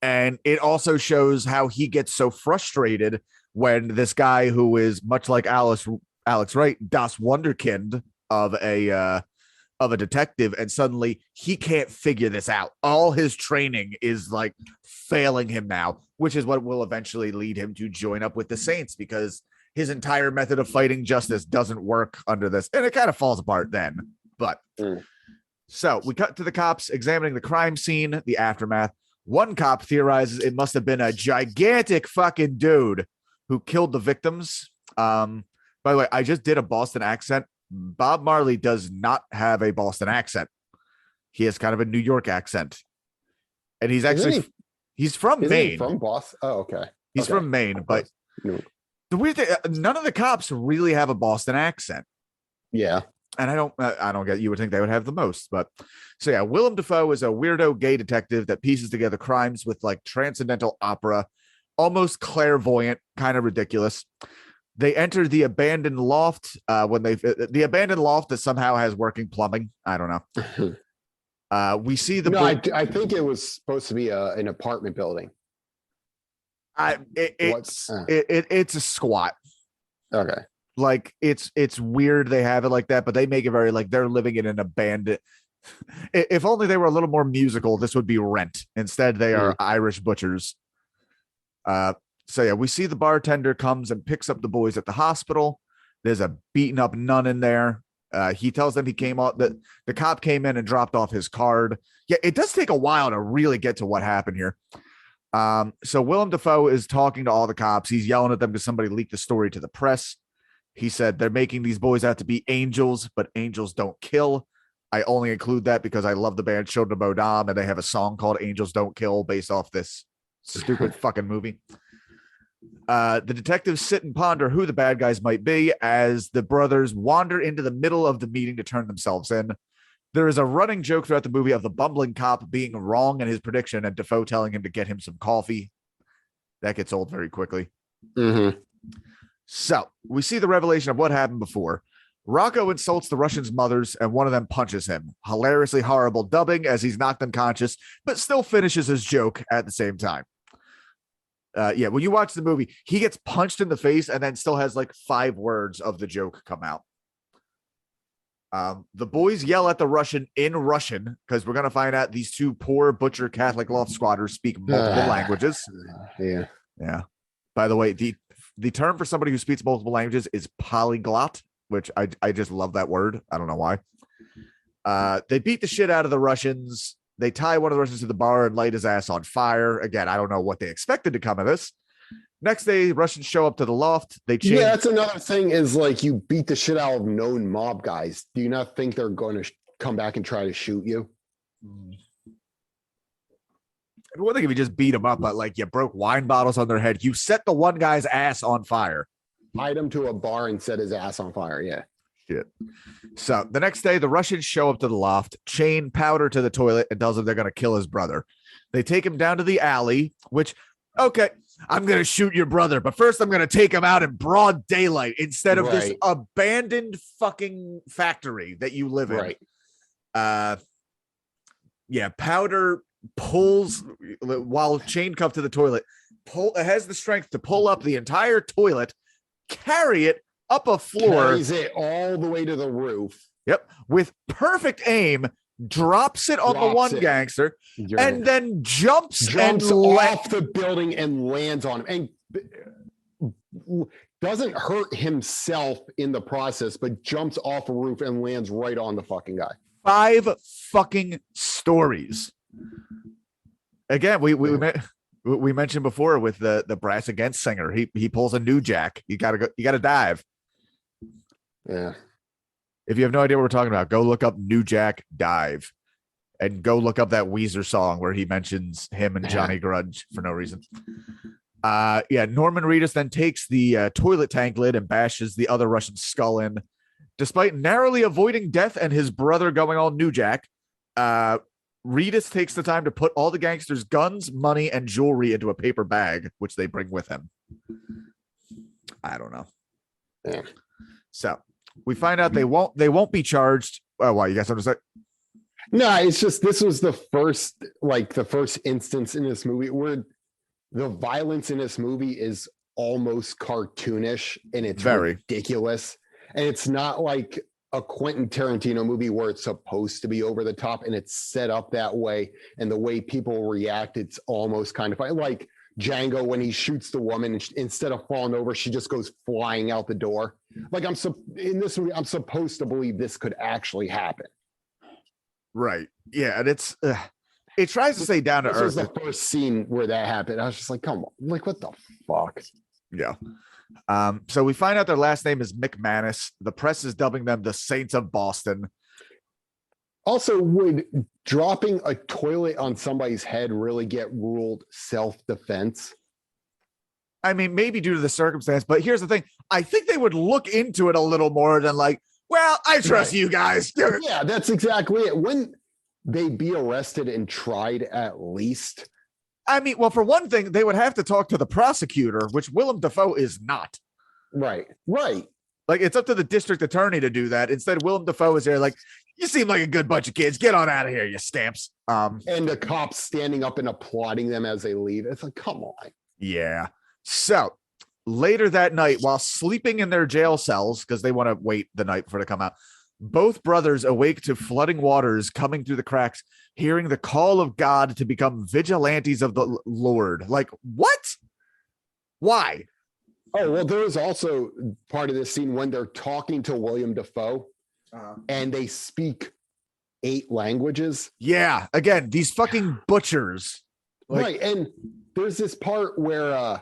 And it also shows how he gets so frustrated when this guy who is much like Alex Wright, Das Wunderkind of a detective, and suddenly he can't figure this out. All his training is like failing him now, which is what will eventually lead him to join up with the Saints, because his entire method of fighting justice doesn't work under this, and it kind of falls apart then. But so we cut to the cops examining the crime scene, the aftermath. One cop theorizes it must have been a gigantic fucking dude who killed the victims. By the way, I just did a Boston accent. Bob Marley does not have a Boston accent. He has kind of a New York accent. And he's actually he's from Maine. He from Boston? Oh, okay. He's from Maine, but the weird thing, none of the cops really have a Boston accent. Yeah. And I don't get, you would think they would have the most, but so yeah, Willem Dafoe is a weirdo gay detective that pieces together crimes with like transcendental opera, almost clairvoyant, kind of ridiculous. They enter the abandoned loft the abandoned loft that somehow has working plumbing. I don't know. We see the. I think it was supposed to be an apartment building. It's a squat. Okay. Like it's weird they have it like that, but they make it very like they're living in an abandoned. If only they were a little more musical, this would be Rent. Instead, they are Irish butchers. So yeah, we see the bartender comes and picks up the boys at the hospital. There's a beaten up nun in there. He tells them he came out, that the cop came in and dropped off his card. Yeah, it does take a while to really get to what happened here. So Willem Dafoe is talking to all the cops. He's yelling at them because somebody leaked the story to the press. He said they're making these boys out to be angels, but angels don't kill. I only include that because I love the band Children of Bodom, and they have a song called Angels Don't Kill based off this stupid fucking movie. The detectives sit and ponder who the bad guys might be as the brothers wander into the middle of the meeting to turn themselves in. There is a running joke throughout the movie of the bumbling cop being wrong in his prediction and Dafoe telling him to get him some coffee. That gets old very quickly. Mm-hmm. So we see the revelation of what happened before. Rocco insults the Russians' mothers, and one of them punches him. Hilariously horrible dubbing as he's knocked unconscious, but still finishes his joke at the same time. Yeah, when you watch the movie, he gets punched in the face and then still has like 5 words of the joke come out. The boys yell at the Russian in Russian because we're going to find out these 2 poor butcher Catholic loft squatters speak multiple languages. Yeah. By the way, the term for somebody who speaks multiple languages is polyglot, which I just love that word. I don't know why. They beat the shit out of the Russians. They tie one of the Russians to the bar and light his ass on fire. Again, I don't know what they expected to come of this. Next day, Russians show up to the loft. They change. Yeah, that's another thing is like you beat the shit out of known mob guys. Do you not think they're going to come back and try to shoot you? One thing if you just beat them up, but like you broke wine bottles on their head. You set the one guy's ass on fire. Tied him to a bar and set his ass on fire. Yeah. Shit. So the next day, the Russians show up to the loft, chain powder to the toilet, and tells him they're going to kill his brother. They take him down to the alley, which, okay, I'm going to shoot your brother, but first I'm going to take him out in broad daylight instead of this abandoned fucking factory that you live in. Right. Yeah, powder pulls while chain cuffed to the toilet. It has the strength to pull up the entire toilet, carry it up a floor. Carries it all the way to the roof. Yep. With perfect aim, drops it on the Drops one it. gangster, You're and right. then jumps off the building and lands on him, and doesn't hurt himself in the process, but jumps off a roof and lands right on the fucking guy. 5 fucking stories. Again, we mentioned before with the Brass Against singer. He pulls a new jack. You gotta dive. Yeah. If you have no idea what we're talking about, go look up New Jack Dive, and go look up that Weezer song where he mentions him and Johnny Grudge for no reason. Norman Reedus then takes the toilet tank lid and bashes the other Russian skull in. Despite narrowly avoiding death and his brother going all New Jack, Reedus takes the time to put all the gangsters' guns, money, and jewelry into a paper bag, which they bring with him. I don't know. Yeah. So we find out they won't be charged. Why, you got something to say? No, it's just this was the first instance in this movie where the violence in this movie is almost cartoonish and it's very ridiculous. And it's not like a Quentin Tarantino movie where it's supposed to be over the top and it's set up that way. And the way people react, it's almost kind of like Django when he shoots the woman, instead of falling over, she just goes flying out the door. Like in this movie, I'm supposed to believe this could actually happen. Right. Yeah. And it tries to stay down to earth. This was the first scene where that happened. I was just like, come on, like, what the fuck? Yeah. So we find out their last name is McManus. The press is dubbing them the Saints of Boston. Also, would dropping a toilet on somebody's head really get ruled self-defense? I mean, maybe due to the circumstance, but here's the thing. I think they would look into it a little more than like, well, I trust you guys. Yeah, that's exactly it. Wouldn't they be arrested and tried at least? I mean, well, for one thing, they would have to talk to the prosecutor, which Willem Dafoe is not. Right. Like, it's up to the district attorney to do that. Instead, Willem Dafoe is there like, you seem like a good bunch of kids. Get on out of here, you stamps. And the cops standing up and applauding them as they leave. It's like, come on. Yeah. So later that night, while sleeping in their jail cells, because they want to wait the night for it to come out, both brothers awake to flooding waters coming through the cracks, hearing the call of God to become vigilantes of the Lord. Like, what? Why? Oh, well, there was also part of this scene when they're talking to William Dafoe and they speak 8 languages. Yeah. Again, these fucking butchers. Like, right. And there's this part where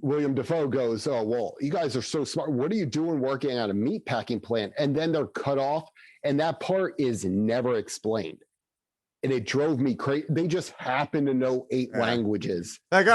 William Dafoe goes, oh, well, you guys are so smart. What are you doing working at a meat packing plant? And then they're cut off. And that part is never explained. And it drove me crazy. They just happen to know 8 languages. Like,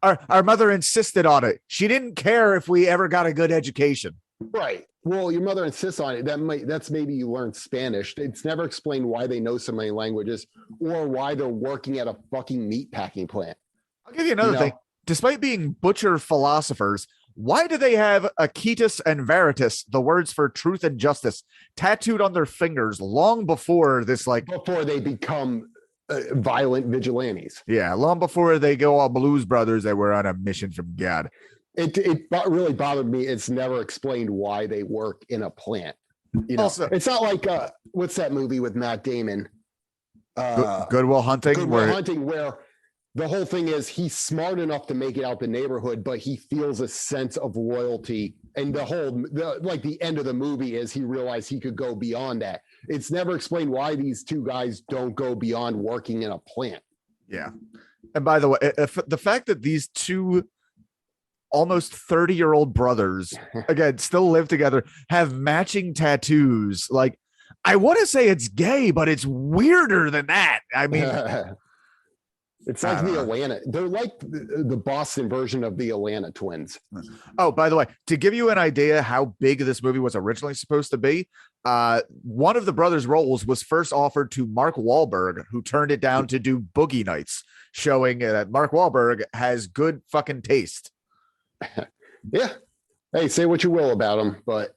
our mother insisted on it. She didn't care if we ever got a good education. Right. Well, your mother insists on it. That's maybe you learned Spanish. It's never explained why they know so many languages or why they're working at a fucking meat packing plant. I'll give you another thing. Despite being butcher philosophers, why do they have Aquitus and Veritas, the words for truth and justice, tattooed on their fingers long before this, like, before they become violent vigilantes? Yeah, long before they go all Blues Brothers that were on a mission from God. It really bothered me. It's never explained why they work in a plant. You know, also, it's not like what's that movie with Matt Damon? Good Will Hunting. Good Will Hunting, where the whole thing is he's smart enough to make it out the neighborhood, but he feels a sense of loyalty. And the end of the movie is he realized he could go beyond that. It's never explained why these two guys don't go beyond working in a plant. Yeah. And by the way, the fact that these two almost 30-year-old brothers, again, still live together, have matching tattoos. Like, I want to say it's gay, but it's weirder than that. I mean, it's like the Atlanta. They're like the Boston version of the Atlanta twins. Oh, by the way, to give you an idea how big this movie was originally supposed to be, one of the brothers' roles was first offered to Mark Wahlberg, who turned it down to do Boogie Nights, showing that Mark Wahlberg has good fucking taste. Yeah. Hey, say what you will about him, but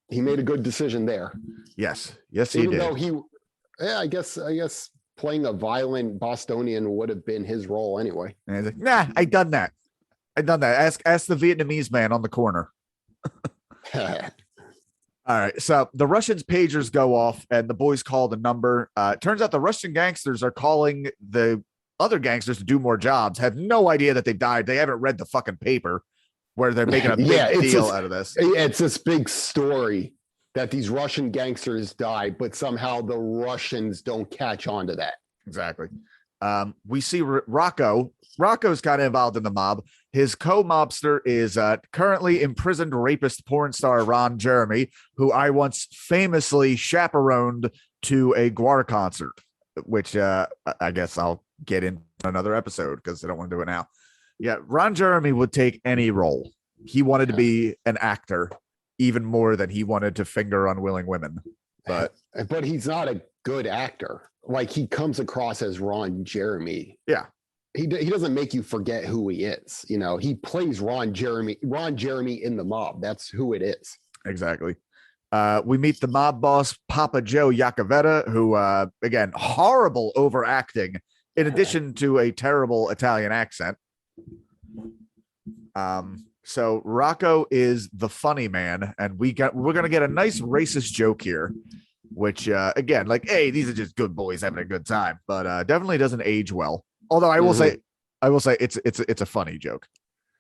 he made a good decision there. Yes, he did. Though I guess playing a violent Bostonian would have been his role anyway. And he's like, nah, I done that. Ask the Vietnamese man on the corner. All right. So the Russians' pagers go off and the boys call the number. It turns out the Russian gangsters are calling the other gangsters to do more jobs, have no idea that they died. They haven't read the fucking paper where they're making a big deal out of this. It's this big story that these Russian gangsters died, but somehow the Russians don't catch on to that. Exactly. We see Rocco. Rocco's kind of involved in the mob. His co-mobster is currently imprisoned rapist porn star Ron Jeremy, who I once famously chaperoned to a Guar concert, which I guess I'll get in another episode because I don't want to do it now. Yeah, Ron Jeremy would take any role. He wanted to be an actor even more than he wanted to finger unwilling women. But he's not a good actor. Like, he comes across as Ron Jeremy. Yeah. He doesn't make you forget who he is. You know, he plays Ron Jeremy in the mob. That's who it is. Exactly. We meet the mob boss, Papa Joe Iacovetta, who, again, horrible overacting, in addition to a terrible Italian accent. So Rocco is the funny man, and we're going to get a nice racist joke here, which, again, like, hey, these are just good boys having a good time, but definitely doesn't age well. Although I will say it's a funny joke.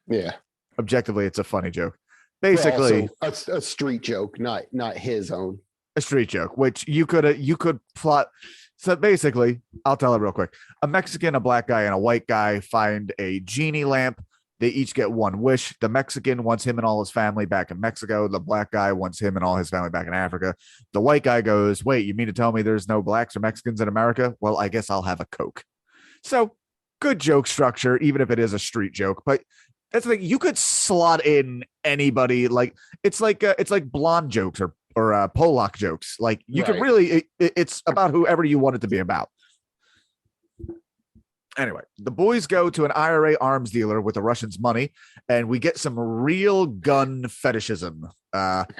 Yeah. Objectively, it's a funny joke. Basically, a street joke, not his own. A street joke, which you could plot. So basically, I'll tell it real quick. A Mexican, a black guy, and a white guy find a genie lamp. They each get one wish. The Mexican wants him and all his family back in Mexico. The black guy wants him and all his family back in Africa. The white guy goes, wait, you mean to tell me there's no blacks or Mexicans in America? Well, I guess I'll have a Coke. So good joke structure, even if it is a street joke. But that's the thing. You could slot in anybody. Like it's like blonde jokes or Polak jokes. Like you could really, it's about whoever you want it to be about. Anyway, the boys go to an IRA arms dealer with the Russians' money, and we get some real gun fetishism. The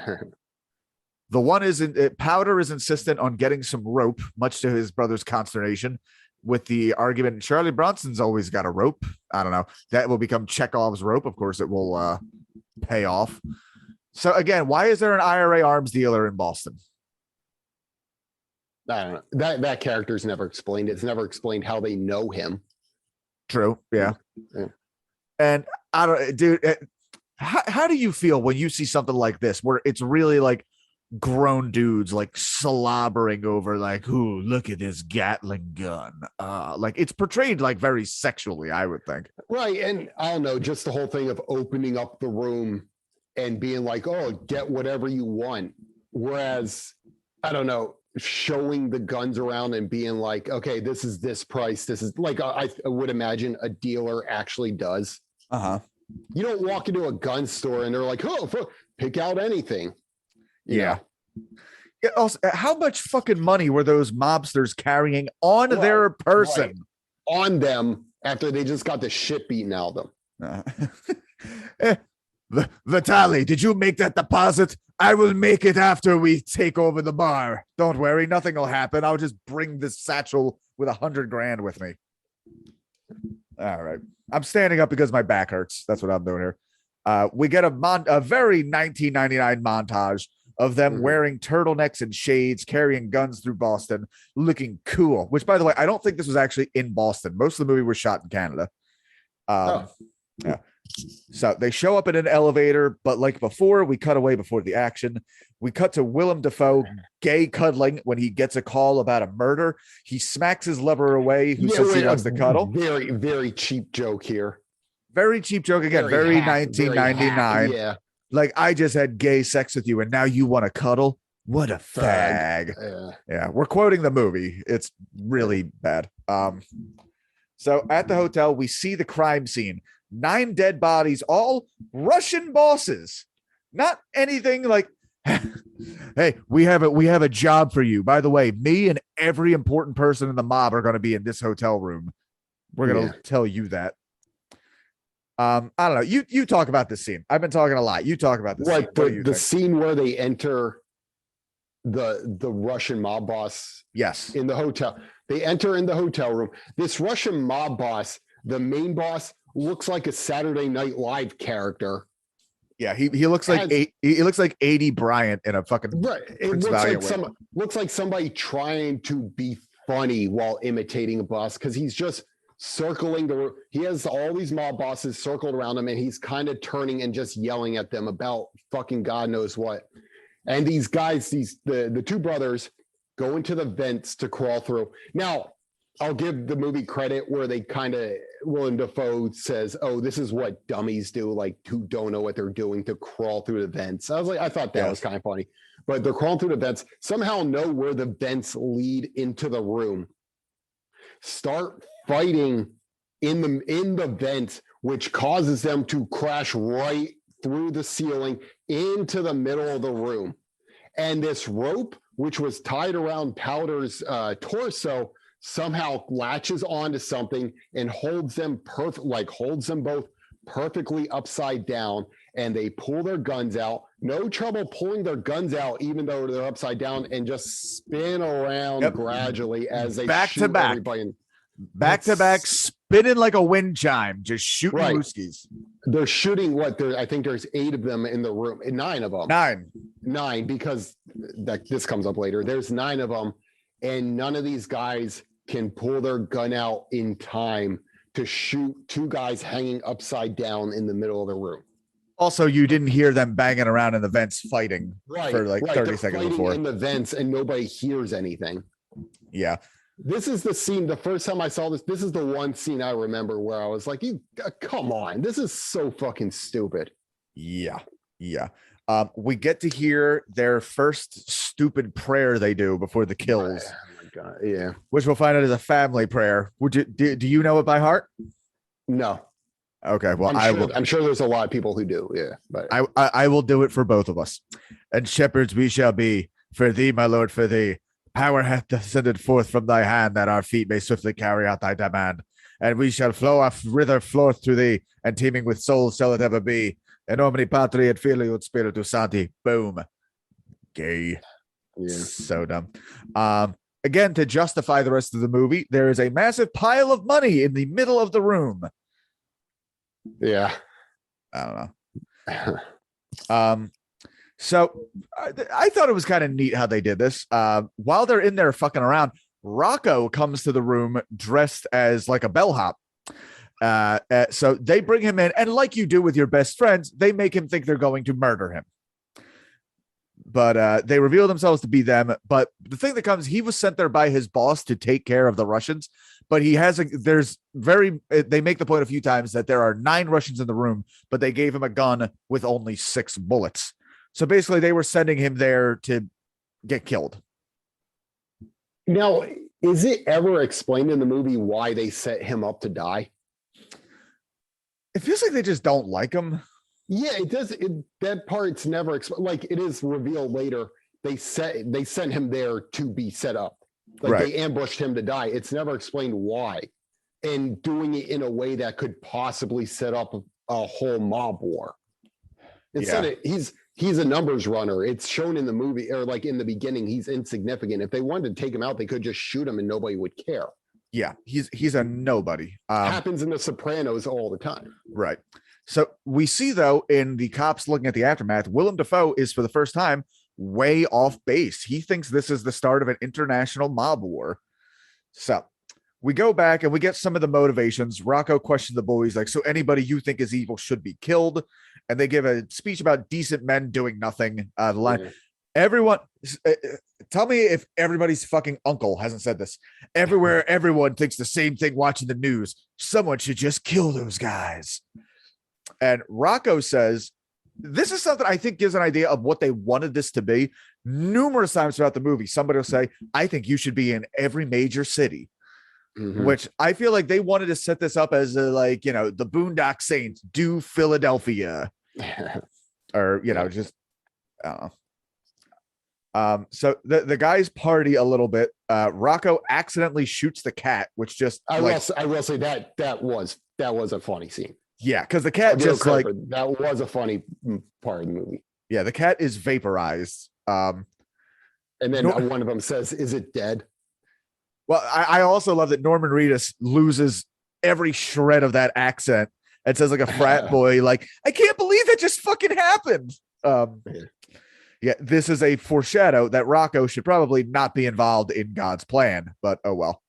one is Powder is insistent on getting some rope, much to his brother's consternation, with the argument Charlie Bronson's always got a rope. I don't know. That will become Chekhov's rope. Of course, it will pay off. So again, why is there an IRA arms dealer in Boston? I don't know. That character's never explained. It's never explained how they know him. True. Yeah. And I don't, dude. How do you feel when you see something like this, where it's really like grown dudes like slobbering over, like, "Ooh, look at this Gatling gun." Like it's portrayed like very sexually, I would think. Right. And I don't know, just the whole thing of opening up the room and being like, "Oh, get whatever you want." Whereas, I don't know, showing the guns around and being like, "Okay, this is this price. This is," like I would imagine a dealer actually does. You don't walk into a gun store and they're like, "Oh, pick out anything." Yeah. Also, how much fucking money were those mobsters carrying on their person? On them after they just got the shit beaten out of them. Vitaly, did you make that deposit? I will make it after we take over the bar. Don't worry, nothing will happen. I'll just bring this satchel with $100,000 with me. All right. I'm standing up because my back hurts. That's what I'm doing here. We get a very 1999 montage of them wearing turtlenecks and shades, carrying guns through Boston, looking cool. Which, by the way, I don't think this was actually in Boston. Most of the movie was shot in Canada. Yeah. So they show up in an elevator, but like before, we cut away before the action. We cut to Willem Dafoe gay cuddling when he gets a call about a murder. He smacks his lover away, who says he wants to cuddle. Very, very cheap joke here. Very cheap joke again. Very 1999. Yeah. Like, I just had gay sex with you and now you want to cuddle? What a fag. Yeah, we're quoting the movie. It's really bad. So at the hotel, we see the crime scene. 9 dead bodies, all Russian bosses. Not anything like, hey, we have a job for you. By the way, me and every important person in the mob are going to be in this hotel room. We're going to tell you that. I don't know. You talk about this scene. I've been talking a lot. You talk about this scene. The scene where they enter the Russian mob boss. Yes. In the hotel. They enter in the hotel room. This Russian mob boss, the main boss, looks like a Saturday Night Live character. Yeah, he looks like he looks like 80 Bryant in a fucking Right. It Prince looks Valiant like way. looks like somebody trying to be funny while imitating a boss, because he's just circling he has all these mob bosses circled around him, and he's kind of turning and just yelling at them about fucking God knows what. And these guys, the two brothers go into the vents to crawl through. Now, I'll give the movie credit where they kind of, Willem Dafoe says, "Oh, this is what dummies do, like who don't know what they're doing, to crawl through the vents." I thought that was kind of funny. But they're crawling through the vents, somehow know where the vents lead into the room, start fighting in the vent, which causes them to crash right through the ceiling into the middle of the room. And this rope, which was tied around Powder's torso, somehow latches onto something and holds them both perfectly upside down. And they pull their guns out. No trouble pulling their guns out, even though they're upside down, and just spin around gradually as they back shoot to back. everybody. Back to back, spinning like a wind chime, just shooting Mooskies. They're shooting I think there's 8 of them in the room, 9 of them. 9, because this comes up later. There's 9 of them, and none of these guys can pull their gun out in time to shoot 2 guys hanging upside down in the middle of the room. Also, you didn't hear them banging around in the vents fighting for like 30 They're seconds fighting before. in the vents, and nobody hears anything. Yeah. This is the scene, the first time I saw this is the one scene I remember where I was like, come on, this is so fucking stupid. Yeah. We get to hear their first stupid prayer they do before the kills. Oh my God, yeah. Which we'll find out is a family prayer. Do you know it by heart? No. Okay, well, I'm sure there's a lot of people who do, yeah. But I will do it for both of us. And shepherds we shall be, for thee, my lord, for thee. Power hath descended forth from thy hand, that our feet may swiftly carry out thy demand. And we shall flow off river forth to thee, and teeming with souls shall it ever be. In nomine Patri et Filii et Spiritus Sancti. Boom. Gay. Yeah. So dumb. Again, to justify the rest of the movie, there is a massive pile of money in the middle of the room. Yeah. I don't know. So I thought it was kind of neat how they did this. While they're in there fucking around, Rocco comes to the room dressed as like a bellhop. So they bring him in, and like you do with your best friends, they make him think they're going to murder him. But they reveal themselves to be them. But the thing that comes, he was sent there by his boss to take care of the Russians. But they make the point a few times that there are 9 Russians in the room, but they gave him a gun with only 6 bullets. So basically they were sending him there to get killed. Now, is it ever explained in the movie why they set him up to die? It feels like they just don't like him. Yeah, it does. That part's never like it is revealed later. They sent him there to be set up. Like they ambushed him to die. It's never explained why. And doing it in a way that could possibly set up a whole mob war. Instead, he's a numbers runner. It's shown in the movie, or like in the beginning, he's insignificant. If they wanted to take him out, they could just shoot him and nobody would care. Yeah, he's a nobody. Happens in The Sopranos all the time. Right. So we see, though, in the cops looking at the aftermath, Willem Dafoe is for the first time way off base. He thinks this is the start of an international mob war. So we go back and we get some of the motivations. Rocco questions the boys, like, so anybody you think is evil should be killed. And they give a speech about decent men doing nothing. The line, everyone, tell me if everybody's fucking uncle hasn't said this. Everywhere, everyone thinks the same thing watching the news. Someone should just kill those guys. And Rocco says, this is something I think gives an idea of what they wanted this to be. Numerous times throughout the movie, somebody will say, I think you should be in every major city. Mm-hmm. Which I feel like they wanted to set this up as the Boondock Saints do Philadelphia. Or, just, I don't know. So the guys party a little bit. Rocco accidentally shoots the cat, which just I will say that was a funny scene. Yeah, because the cat just that was a funny part of the movie. Yeah, the cat is vaporized. And then one of them says, "Is it dead?" Well, I also love that Norman Reedus loses every shred of that accent It says like a frat boy, like, I can't believe that just fucking happened. Yeah, this is a foreshadow that Rocco should probably not be involved in God's plan, but oh well.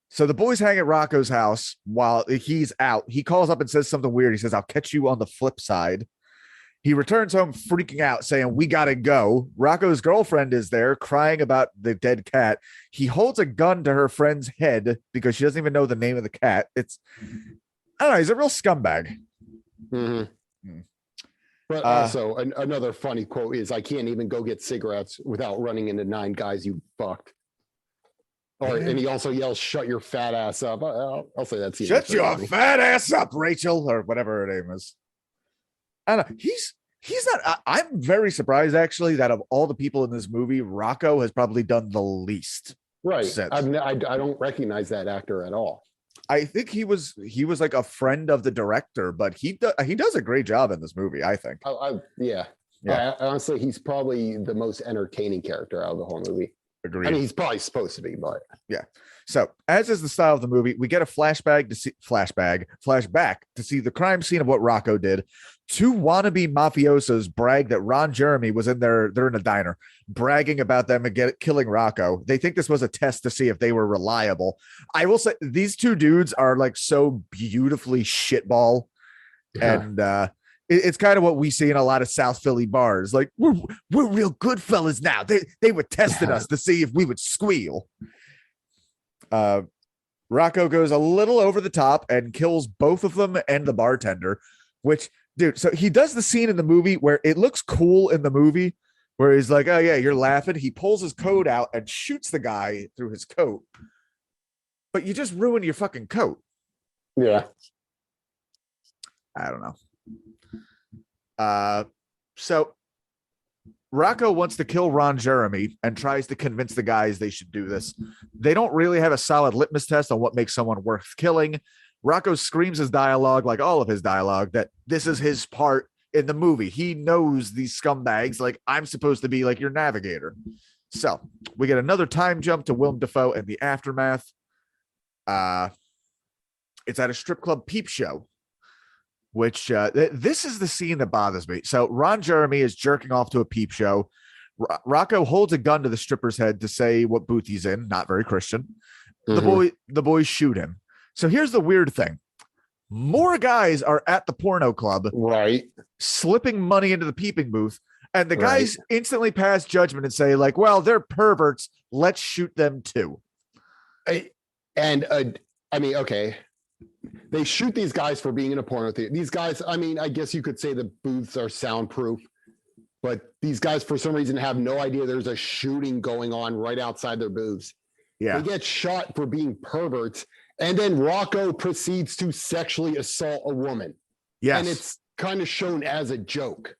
So the boys hang at Rocco's house while he's out. He calls up and says something weird. He says, I'll catch you on the flip side. He returns home freaking out, saying, we got to go. Rocco's girlfriend is there crying about the dead cat. He holds a gun to her friend's head because she doesn't even know the name of the cat. I don't know. He's a real scumbag. Mm-hmm. But also another funny quote is, I can't even go get cigarettes without running into 9 guys you fucked. And he also yells, shut your fat ass up. I'll say that. Shut your fat ass up, Rachel, or whatever her name is. I don't know. He's not. I'm very surprised, actually, that of all the people in this movie, Rocco has probably done the least. Right. I don't recognize that actor at all. I think he was like a friend of the director, but he does a great job in this movie, I think. Yeah. Honestly, he's probably the most entertaining character out of the whole movie. Agreed. I mean, he's probably supposed to be, but yeah. So, as is the style of the movie, we get a flashback to see the crime scene of what Rocco did. 2 wannabe mafiosos brag that Ron Jeremy was they're in a diner, bragging about them and killing Rocco. They think this was a test to see if they were reliable. I will say these 2 dudes are like so beautifully shitball, and it's kind of what we see in a lot of South Philly bars. Like, we're real good fellas now. They were testing us to see if we would squeal. Rocco goes a little over the top and kills both of them and the bartender, which, dude, so he does the scene in the movie where it looks cool in the movie, where he's like, oh yeah, you're laughing. He pulls his coat out and shoots the guy through his coat. But you just ruined your fucking coat. Yeah. I don't know. So Rocco wants to kill Ron Jeremy and tries to convince the guys they should do this. They don't really have a solid litmus test on what makes someone worth killing. Rocco screams his dialogue, like all of his dialogue, that this is his part in the movie. He knows these scumbags, like, I'm supposed to be like your navigator. So we get another time jump to Willem Dafoe and the aftermath. It's at a strip club peep show, which this is the scene that bothers me. So Ron Jeremy is jerking off to a peep show. Rocco holds a gun to the stripper's head to say what booth he's in. Not very Christian. The boys shoot him. So here's the weird thing. More guys are at the porno club, right, slipping money into the peeping booth. And the guys instantly pass judgment and say, like, well, they're perverts. Let's shoot them too. I mean, okay. They shoot these guys for being in a porno theater. These guys, I mean, I guess you could say the booths are soundproof, but these guys, for some reason, have no idea there's a shooting going on right outside their booths. Yeah. They get shot for being perverts, and then Rocco proceeds to sexually assault a woman. Yes. And it's kind of shown as a joke.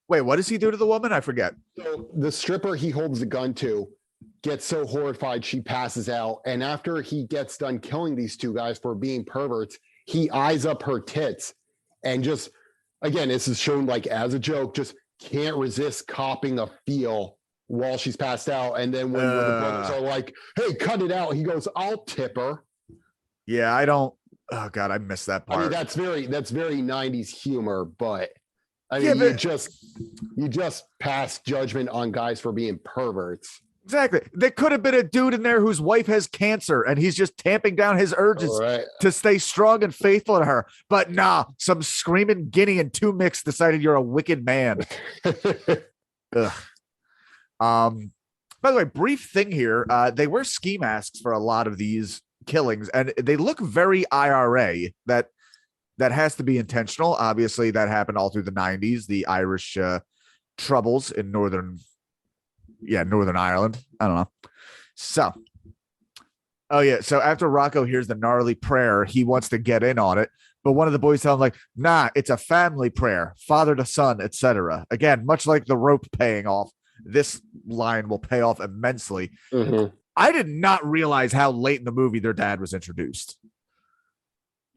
Wait, what does he do to the woman? I forget. So the stripper he holds the gun to gets so horrified she passes out. And after he gets done killing these 2 guys for being perverts, he eyes up her tits and just, again, this is shown like as a joke, just can't resist copping a feel while she's passed out. And then when the brothers are like, hey, cut it out, he goes, I'll tip her. Yeah, I don't. Oh God, I missed that part. I mean, that's very 90s humor, but I mean, you just pass judgment on guys for being perverts. Exactly. There could have been a dude in there whose wife has cancer and he's just tamping down his urges to stay strong and faithful to her. But nah, some screaming guinea and 2 mix decided you're a wicked man. Ugh. By the way, brief thing here. They wear ski masks for a lot of these killings and they look very IRA. That has to be intentional. Obviously, that happened all through the 90s, the Irish troubles in Northern Ireland. I don't know. So after Rocco hears the gnarly prayer, he wants to get in on it. But one of the boys tell him, like, nah, it's a family prayer, father to son, etc. Again, much like the rope paying off, this line will pay off immensely. Mm-hmm. I did not realize how late in the movie their dad was introduced.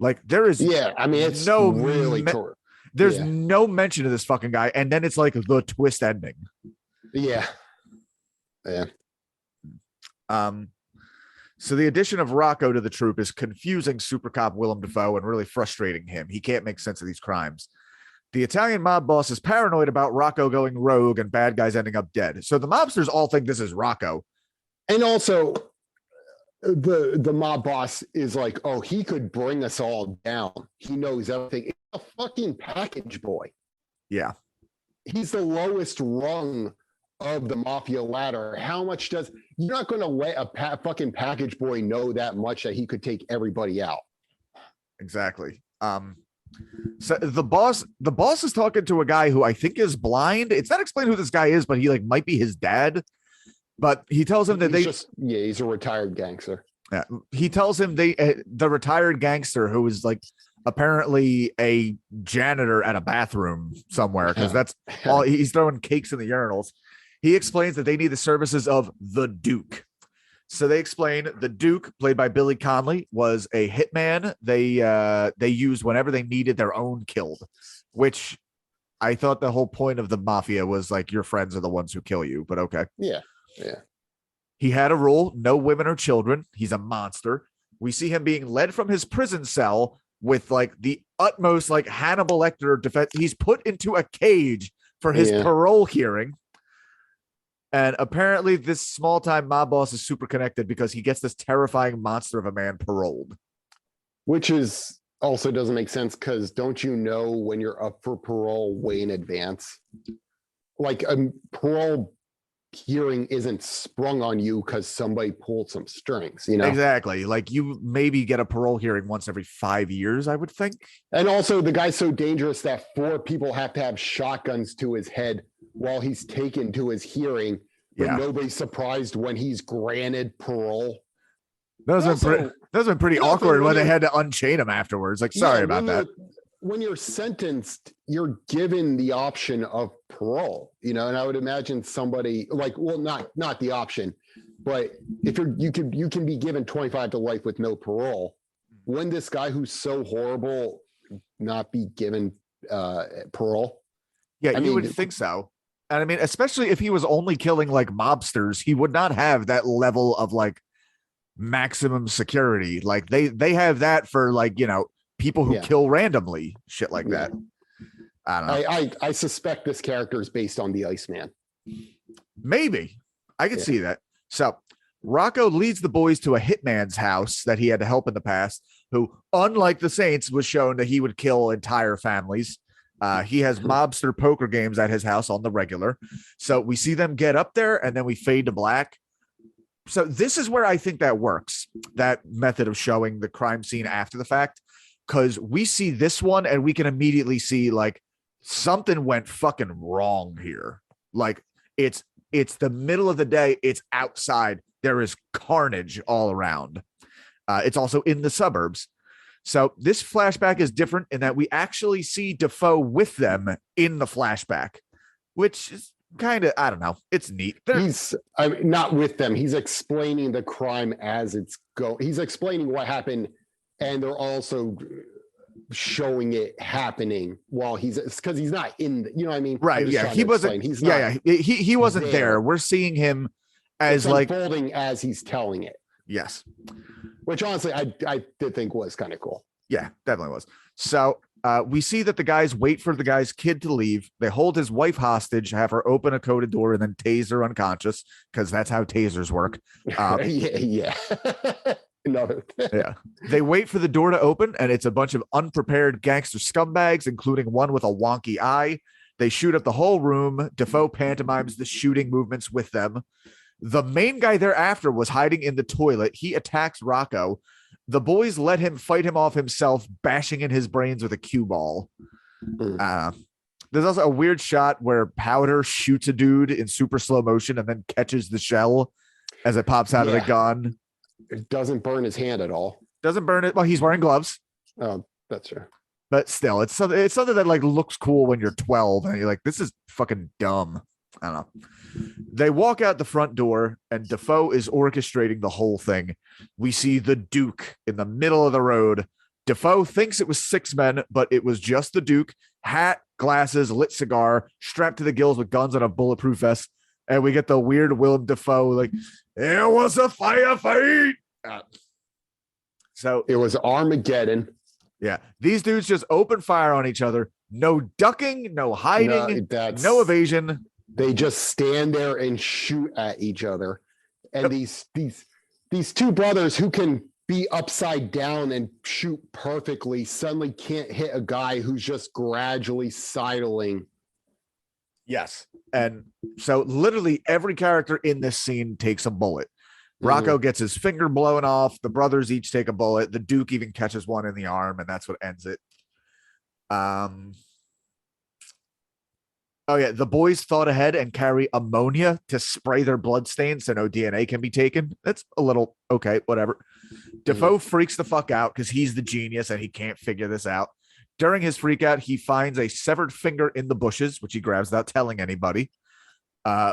Like, there is it's no really there's no mention of this fucking guy, and then it's like the twist ending. So the addition of Rocco to the troupe is confusing super cop Willem Dafoe and really frustrating him. He can't make sense of these crimes. The Italian mob boss is paranoid about Rocco going rogue and bad guys ending up dead. So the mobsters all think this is Rocco. And also, the mob boss is like, oh, he could bring us all down. He knows everything. It's a fucking package boy. Yeah. He's the lowest rung of the mafia ladder. How much does you're not going to let a fucking package boy know that much that he could take everybody out? Exactly. So the boss is talking to a guy who I think is blind. It's not explained who this guy is, but he like might be his dad. But he tells him that he's a retired gangster. Yeah, he tells him the retired gangster who is like apparently a janitor at a bathroom somewhere, because that's all he's throwing cakes in the urinals. He explains that they need the services of the Duke. So they explain the Duke, played by Billy Connolly, was a hitman they used whenever they needed their own killed, which I thought the whole point of the mafia was like your friends are the ones who kill you, but okay. Yeah. He had a rule, no women or children. He's a monster. We see him being led from his prison cell with like the utmost like Hannibal Lecter defense. He's put into a cage for his parole hearing. And apparently this small time mob boss is super connected because he gets this terrifying monster of a man paroled. Which is also doesn't make sense, because don't you know when you're up for parole way in advance? Like a parole hearing isn't sprung on you because somebody pulled some strings, you know? Exactly. Like you maybe get a parole hearing once every 5 years, I would think. And also the guy's so dangerous that 4 people have to have shotguns to his head while he's taken to his hearing, but nobody's surprised when he's granted parole. Those have been pretty awkward when they had to unchain him afterwards. Like, sorry about that. When you're sentenced, you're given the option of parole, you know, and I would imagine somebody like, well, not the option, but if you can be given 25 to life with no parole. When this guy who's so horrible not be given parole? Yeah, you would think so. And I mean, especially if he was only killing like mobsters, he would not have that level of like maximum security. Like they have that for like, you know, people who kill randomly, shit like that. I don't know. I suspect this character is based on the Iceman. Maybe. I could see that. So Rocco leads the boys to a hitman's house that he had to help in the past, who, unlike the Saints, was shown that he would kill entire families. He has mobster poker games at his house on the regular. So we see them get up there and then we fade to black. So this is where I think that works, that method of showing the crime scene after the fact. Because we see this one and we can immediately see like something went fucking wrong here. Like it's the middle of the day. It's outside. There is carnage all around. It's also in the suburbs. So this flashback is different in that we actually see Dafoe with them in the flashback, which is kind of, I don't know. It's neat. He's not with them. He's explaining the crime as it's going. He's explaining what happened. And they're also showing it happening while because he's not in, you know what I mean? Right. Yeah. He wasn't. He wasn't there. We're seeing him as like unfolding as he's telling it. Yes. Which honestly, I did think was kind of cool. Yeah, definitely was. So we see that the guys wait for the guy's kid to leave. They hold his wife hostage, have her open a coded door, and then tase her unconscious, because that's how tasers work. Yeah. No. Yeah. They wait for the door to open, and it's a bunch of unprepared gangster scumbags, including one with a wonky eye. They shoot up the whole room. Dafoe pantomimes the shooting movements with them. The main guy thereafter was hiding in the toilet. He attacks Rocco. The boys let him fight him off himself, bashing in his brains with a cue ball. There's also a weird shot where Powder shoots a dude in super slow motion and then catches the shell as it pops out of the gun. It doesn't burn his hand at all. Doesn't burn it. Well, he's wearing gloves. Oh, that's true. But still, it's something that like looks cool when you're 12 and you're like, this is fucking dumb. I don't know. They walk out the front door and Dafoe is orchestrating the whole thing. We see the Duke in the middle of the road. Dafoe thinks it was 6 men, but it was just the Duke. Hat, glasses, lit cigar, strapped to the gills with guns and a bulletproof vest. And we get the weird Willem Dafoe like, it was a firefight. So it was Armageddon. Yeah, these dudes just open fire on each other. No ducking, no hiding, no evasion. They just stand there and shoot at each other. And these two brothers who can be upside down and shoot perfectly suddenly can't hit a guy who's just gradually sidling. Yes. And so literally every character in this scene takes a bullet. Rocco gets his finger blown off. The brothers each take a bullet. The Duke even catches one in the arm, and that's what ends it. Oh, yeah. The boys thought ahead and carry ammonia to spray their bloodstains so no DNA can be taken. That's a little okay, whatever. Defoe freaks the fuck out because he's the genius and he can't figure this out. During his freak out, he finds a severed finger in the bushes, which he grabs without telling anybody.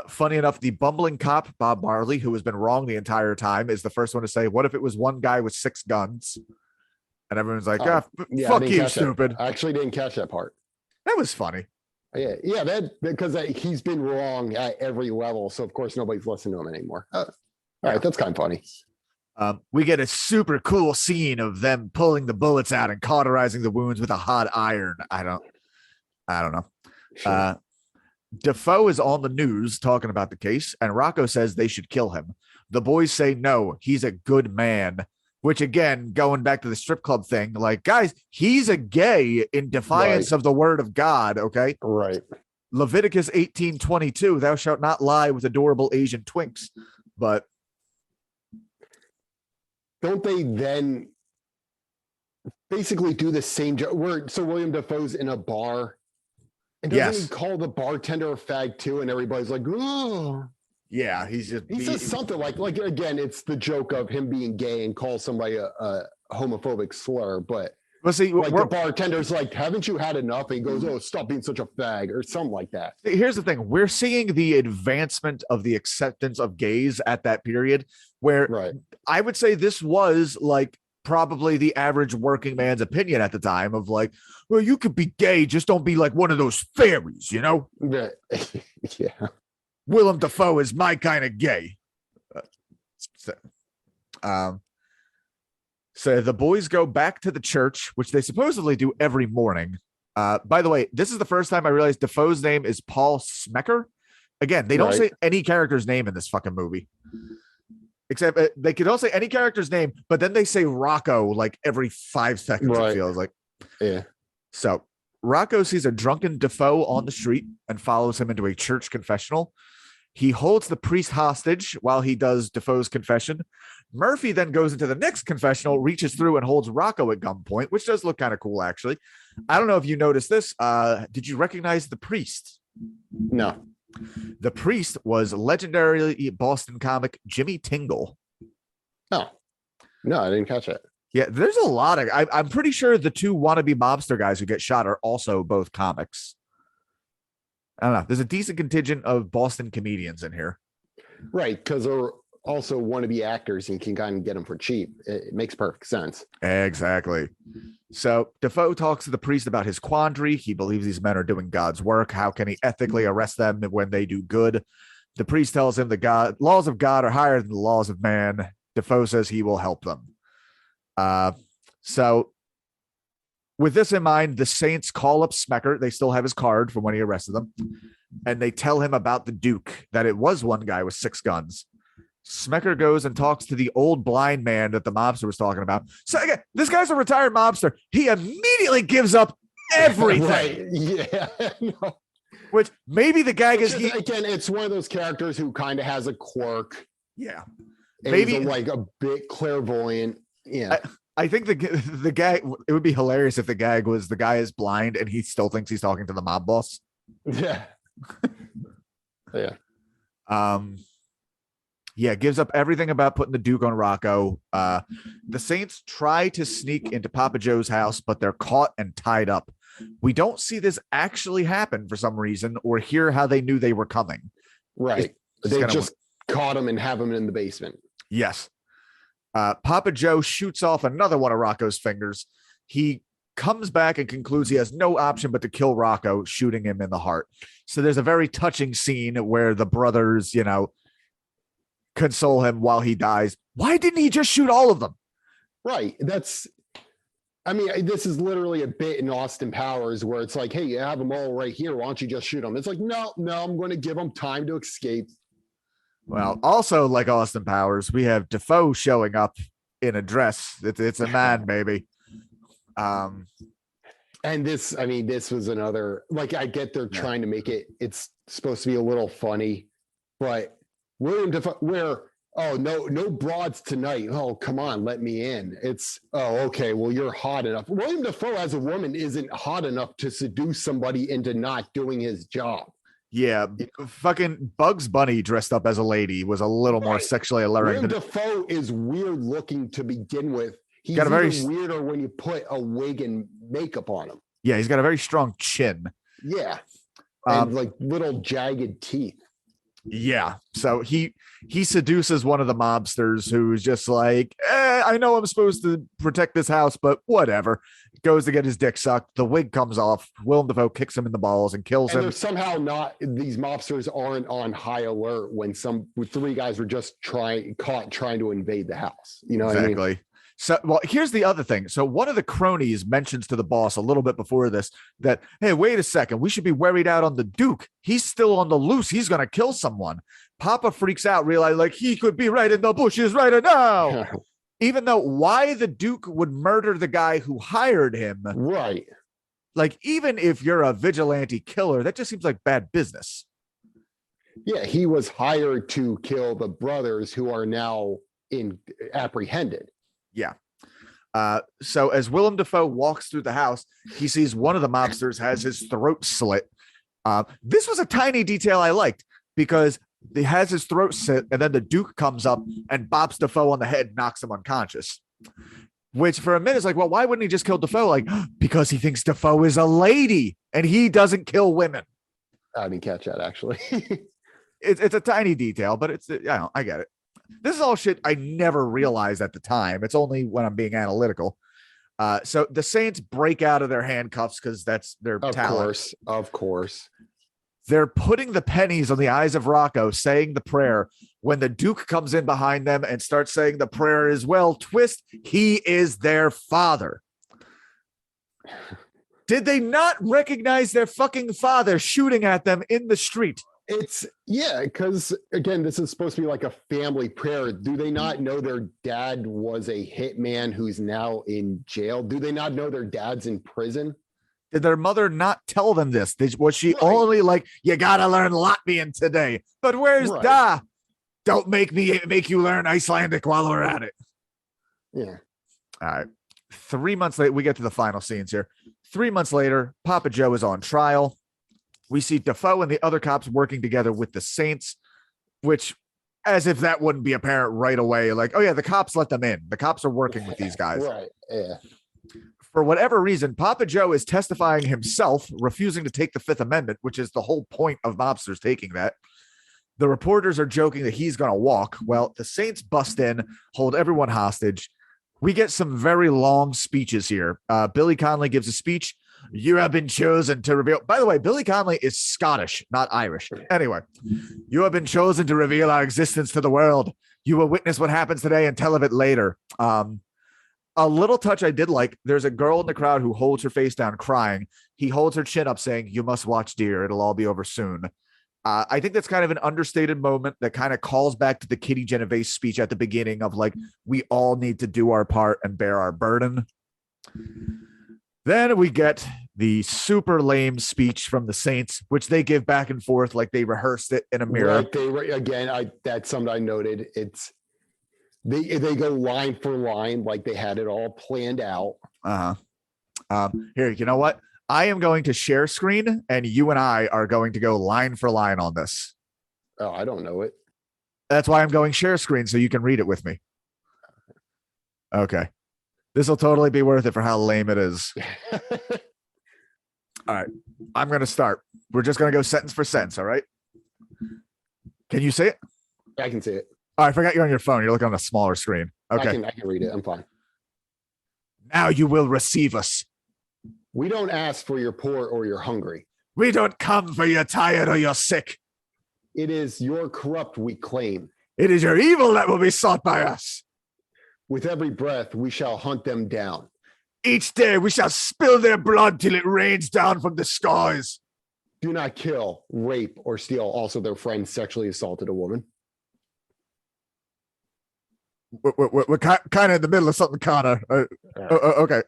Funny enough, the bumbling cop, Bob Marley, who has been wrong the entire time, is the first one to say, what if it was one guy with 6 guns? And everyone's like, fuck you, stupid. I actually didn't catch that part. That was funny. Yeah, that because he's been wrong at every level. So, of course, nobody's listening to him anymore. All right, that's kind of funny. We get a super cool scene of them pulling the bullets out and cauterizing the wounds with a hot iron. I don't know. Sure. Defoe is on the news talking about the case, and Rocco says they should kill him. The boys say no, he's a good man, which again, going back to the strip club thing, like, guys, he's a gay in defiance of the word of God, okay? Right. Leviticus 18:22, thou shalt not lie with adorable Asian twinks. But don't they then basically do the same job? So William Dafoe's in a bar, and doesn't he call the bartender a fag too? And everybody's like, oh. Yeah, he says something like again, it's the joke of him being gay and call somebody a homophobic slur. But see, like the bartender's like, haven't you had enough? And he goes, oh, stop being such a fag, or something like that. Here's the thing. We're seeing the advancement of the acceptance of gays at that period where I would say this was like probably the average working man's opinion at the time of like, well, you could be gay, just don't be like one of those fairies, you know? Yeah. Willem Dafoe is my kind of gay. So the boys go back to the church, which they supposedly do every morning. By the way, this is the first time I realized Defoe's name is Paul Smecker. Again, they don't say any character's name in this fucking movie. Except they could all say any character's name, but then they say Rocco like every 5 seconds, it feels like. Yeah. So Rocco sees a drunken Defoe on the street and follows him into a church confessional. He holds the priest hostage while he does Defoe's confession. Murphy then goes into the next confessional, reaches through and holds Rocco at gunpoint, which does look kind of cool, actually. I don't know if you noticed this. Did you recognize the priest? No. The priest was legendary Boston comic Jimmy Tingle. Oh, no, I didn't catch it. Yeah, there's a lot of... I'm pretty sure the 2 wannabe mobster guys who get shot are also both comics. I don't know. There's a decent contingent of Boston comedians in here. Right, because they're also wannabe actors and can kind of get them for cheap. It makes perfect sense. Exactly. So Defoe talks to the priest about his quandary. He believes these men are doing God's work. How can he ethically arrest them when they do good? The priest tells him the laws of God are higher than the laws of man. Defoe says he will help them. So with this in mind, the Saints call up Smecker. They still have his card from when he arrested them. And they tell him about the Duke, that it was one guy with 6 guns. Smecker goes and talks to the old blind man that the mobster was talking about. So again, this guy's a retired mobster. He immediately gives up everything. Right. Yeah. No. Which maybe the gag is... Again, it's one of those characters who kind of has a quirk. Yeah. Maybe like a bit clairvoyant. Yeah. I think the gag, it would be hilarious if the gag was the guy is blind and he still thinks he's talking to the mob boss. Yeah. Yeah. Yeah, gives up everything about putting the Duke on Rocco. The Saints try to sneak into Papa Joe's house, but they're caught and tied up. We don't see this actually happen for some reason or hear how they knew they were coming. Right. They just caught him and have him in the basement. Yes. Papa Joe shoots off another one of Rocco's fingers. He comes back and concludes he has no option but to kill Rocco, shooting him in the heart. So there's a very touching scene where the brothers, console him while he dies. Why didn't he just shoot all of them? Right. I mean, this is literally a bit in Austin Powers where it's like, hey, you have them all right here. Why don't you just shoot them? It's like, no, I'm going to give them time to escape. Well, also like Austin Powers, we have Defoe showing up in a dress. It's a man, baby. And this was another, like, I get they're trying to make it's supposed to be a little funny, but William Defoe, no broads tonight. Oh, come on, let me in. It's, oh, okay, well, you're hot enough. William Defoe as a woman isn't hot enough to seduce somebody into not doing his job. Yeah, fucking Bugs Bunny dressed up as a lady was a little more sexually alluring. William Defoe is weird looking to begin with. He's got a very weirder when you put a wig and makeup on him. Yeah, he's got a very strong chin. Yeah, and like little jagged teeth. Yeah, so he seduces one of the mobsters who's just like, I know I'm supposed to protect this house, but whatever. Goes to get his dick sucked. The wig comes off. Willem Dafoe kicks him in the balls and kills him. They're somehow not, these mobsters aren't on high alert when three guys were just caught trying to invade the house. You know exactly. what I mean? So, well, here's the other thing. So one of the cronies mentions to the boss a little bit before this that, hey, wait a second. We should be worried out on the Duke. He's still on the loose. He's going to kill someone. Papa freaks out, realizing like he could be right in the bushes right now. Even though why the Duke would murder the guy who hired him. Right. Like, even if you're a vigilante killer, that just seems like bad business. Yeah, he was hired to kill the brothers who are now apprehended. Yeah. So as Willem Dafoe walks through the house, he sees one of the mobsters has his throat slit. This was a tiny detail I liked because he has his throat slit and then the Duke comes up and bops Dafoe on the head, knocks him unconscious. Which for a minute is like, well, why wouldn't he just kill Dafoe? Like, because he thinks Dafoe is a lady and he doesn't kill women. I didn't catch that, actually. It's a tiny detail, but I get it. This is all shit I never realized at the time. It's only when I'm being analytical. So the Saints break out of their handcuffs because that's their talent. Of course. They're putting the pennies on the eyes of Rocco, saying the prayer. When the Duke comes in behind them and starts saying the prayer as well, twist, he is their father. Did they not recognize their fucking father shooting at them in the street? Because again, this is supposed to be like a family prayer. Do they not know their dad was a hitman who's now in jail? Do they not know their dad's in prison? Did their mother not tell them this? Was she only like, you gotta learn Latvian today? But where's Da? Don't make you learn Icelandic while we're at it. Yeah. All right. 3 months later, we get to the final scenes here. 3 months later, Papa Joe is on trial. We see Defoe and the other cops working together with the Saints, which, as if that wouldn't be apparent right away. Like, oh yeah, the cops let them in. The cops are working with these guys. Right. Yeah. For whatever reason, Papa Joe is testifying himself, refusing to take the Fifth Amendment, which is the whole point of mobsters taking that. The reporters are joking that he's going to walk. Well, the Saints bust in, hold everyone hostage. We get some very long speeches here. Billy Connolly gives a speech. You have been chosen to reveal. By the way, Billy Connolly is Scottish, not Irish. Anyway, you have been chosen to reveal our existence to the world. You will witness what happens today and tell of it later. A little touch I did like. There's a girl in the crowd who holds her face down crying. He holds her chin up saying, you must watch, dear. It'll all be over soon. I think that's kind of an understated moment that kind of calls back to the Kitty Genovese speech at the beginning of like, we all need to do our part and bear our burden. Then we get the super lame speech from the Saints, which they give back and forth like they rehearsed it in a mirror. That's something I noted. They go line for line like they had it all planned out. Here, you know what? I am going to share screen, and you and I are going to go line for line on this. Oh, I don't know it. That's why I'm going share screen, so you can read it with me. Okay. This will totally be worth it for how lame it is. All right. I'm going to start. We're just going to go sentence for sentence, all right? Can you see it? I can see it. Oh, I forgot you're on your phone. You're looking on a smaller screen. Okay. I can read it. I'm fine. Now you will receive us. We don't ask for your poor or your hungry. We don't come for your tired or your sick. It is your corrupt we claim. It is your evil that will be sought by us. With every breath, we shall hunt them down. Each day we shall spill their blood till it rains down from the skies. Do not kill, rape, or steal. Also, their friend sexually assaulted a woman. We're kind of in the middle of something, Connor. Okay.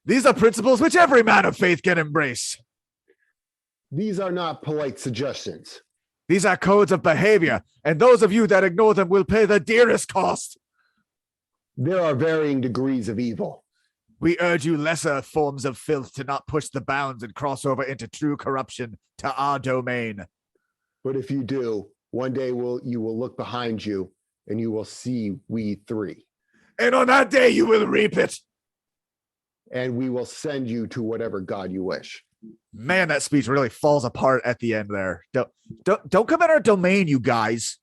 These are principles which every man of faith can embrace. These are not polite suggestions. These are codes of behavior, and those of you that ignore them will pay the dearest cost. There are varying degrees of evil. We urge you lesser forms of filth to not push the bounds and cross over into true corruption to our domain. But if you do, one day you will look behind you and you will see we three. And on that day you will reap it. And we will send you to whatever God you wish. Man, that speech really falls apart at the end there. Don't come in our domain, you guys.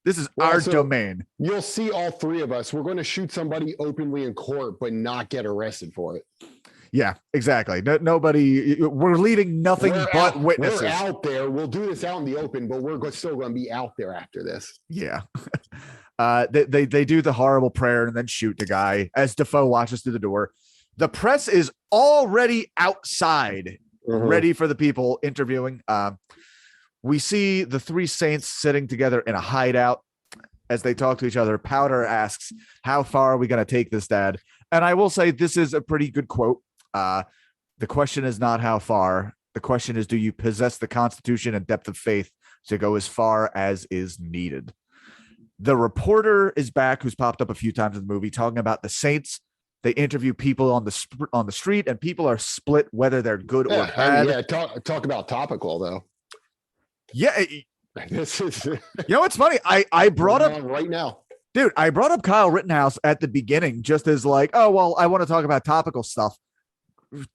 This is our domain. You'll see all three of us. We're going to shoot somebody openly in court, but not get arrested for it. Yeah, exactly. Nobody. We're leaving nothing but witnesses. We're out there. We'll do this out in the open, but we're still going to be out there after this. Yeah. They do the horrible prayer and then shoot the guy as Defoe watches through the door. The press is already outside, ready for the people interviewing. We see the three saints sitting together in a hideout as they talk to each other. Powder asks, "How far are we going to take this, Dad?" And I will say this is a pretty good quote. The question is not how far. The question is, do you possess the constitution and depth of faith to go as far as is needed? The reporter is back, who's popped up a few times in the movie, talking about the saints. They interview people on the street, and people are split whether they're good or bad. Talk about topical though. Yeah, this is. You know what's funny? I brought up right now, dude. I brought up Kyle Rittenhouse at the beginning, just as like, oh well, I want to talk about topical stuff.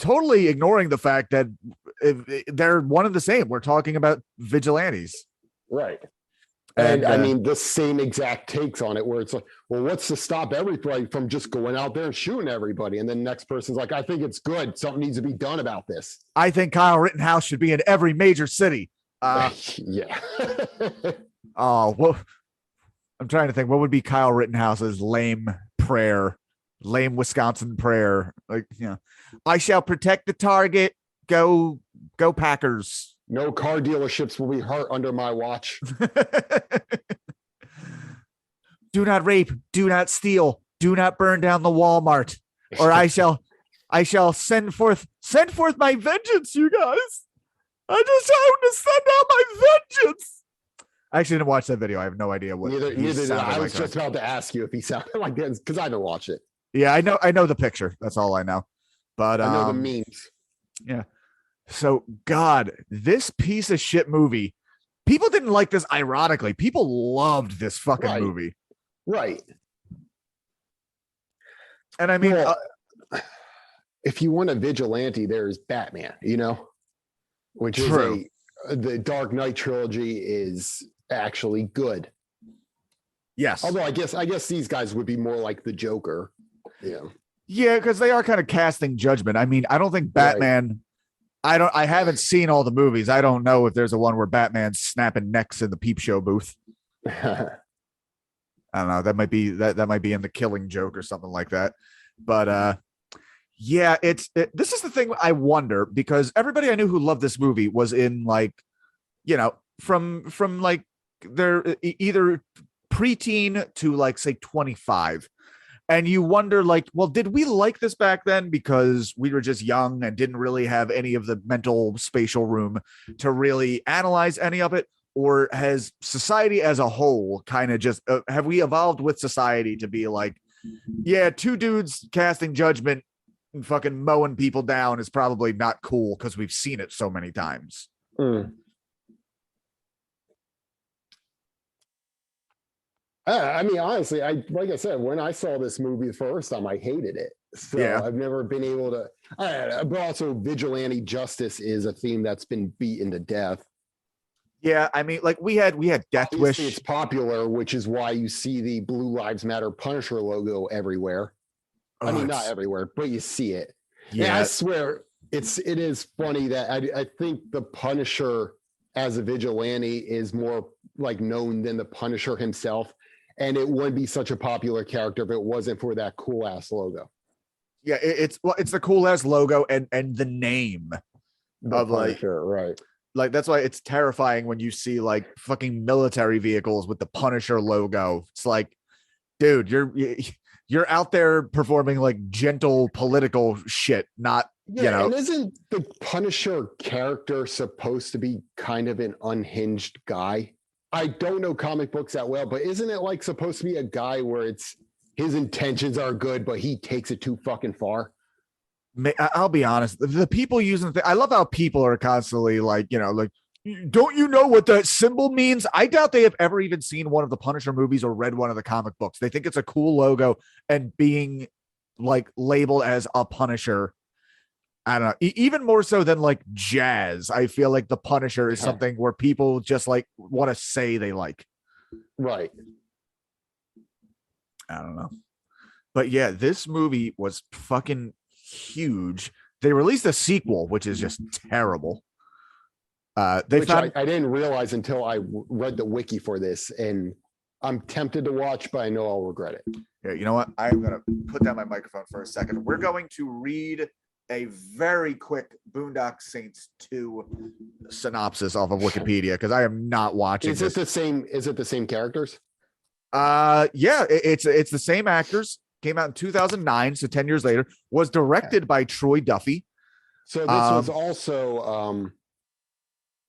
Totally ignoring the fact that they're one and the same. We're talking about vigilantes, right? And I mean, the same exact takes on it, where it's like, well, what's to stop everybody from just going out there and shooting everybody? And then the next person's like, I think it's good. Something needs to be done about this. I think Kyle Rittenhouse should be in every major city. Yeah. Oh, well, I'm trying to think. What would be Kyle Rittenhouse's lame Wisconsin prayer? Like, I shall protect the target. Go Packers. No car dealerships will be hurt under my watch. Do not rape. Do not steal. Do not burn down the Walmart, or I shall send forth my vengeance, you guys. I just want to send out my vengeance. I actually didn't watch that video. I have no idea what. Neither did I. I was just about to ask you if he sounded like this because I didn't watch it. Yeah, I know the picture. That's all I know. But I know the memes. Yeah. So, God, this piece of shit movie, people didn't like this ironically. People loved this fucking movie. Right. And I mean, if you want a vigilante, there's Batman, which true. is the Dark Knight trilogy is actually good. Yes. Although I guess these guys would be more like the Joker. Yeah. Yeah, because they are kind of casting judgment. I mean, I don't think Batman... Right. I haven't seen all the movies. I don't know if there's a one where Batman's snapping necks in the peep show booth. I don't know. That might be in The Killing Joke or something like that. But yeah, this is the thing I wonder, because everybody I knew who loved this movie was in like, from like they're either preteen to like say 25. And you wonder, like, well, did we like this back then because we were just young and didn't really have any of the mental spatial room to really analyze any of it? Or has society as a whole kind of just, have we evolved with society to be like, yeah, two dudes casting judgment and fucking mowing people down is probably not cool because we've seen it so many times. I mean, honestly, like I said, when I saw this movie the first time, I hated it. So yeah. I've never been able to. But also, vigilante justice is a theme that's been beaten to death. Yeah, I mean, like we had Death Wish. It's popular, which is why you see the Blue Lives Matter Punisher logo everywhere. I mean, not everywhere, but you see it. Yeah, and I swear, it is funny that I think the Punisher as a vigilante is more like known than the Punisher himself. And it wouldn't be such a popular character if it wasn't for that cool ass logo. Yeah, it's the cool ass logo and the name The Punisher, right? Like that's why it's terrifying when you see like fucking military vehicles with the Punisher logo. It's like, dude, you're out there performing like gentle political shit, not And isn't the Punisher character supposed to be kind of an unhinged guy? I don't know comic books that well, but isn't it like supposed to be a guy where it's his intentions are good, but he takes it too fucking far? I'll be honest. The people using I love how people are constantly like, like, don't you know what that symbol means? I doubt they have ever even seen one of the Punisher movies or read one of the comic books. They think it's a cool logo, and being like labeled as a Punisher, I don't know, even more so than like jazz. I feel like the Punisher is something where people just like want to say they like. Right. I don't know. But yeah, this movie was fucking huge. They released a sequel, which is just terrible. I didn't realize until I read the wiki for this, and I'm tempted to watch, but I know I'll regret it. Yeah, you know what? I'm going to put down my microphone for a second. We're going to read a very quick Boondock Saints 2 synopsis off of Wikipedia because I am not watching. Is it the same characters? Yeah, it's the same actors. Came out in 2009, so 10 years later. Was directed by Troy Duffy. So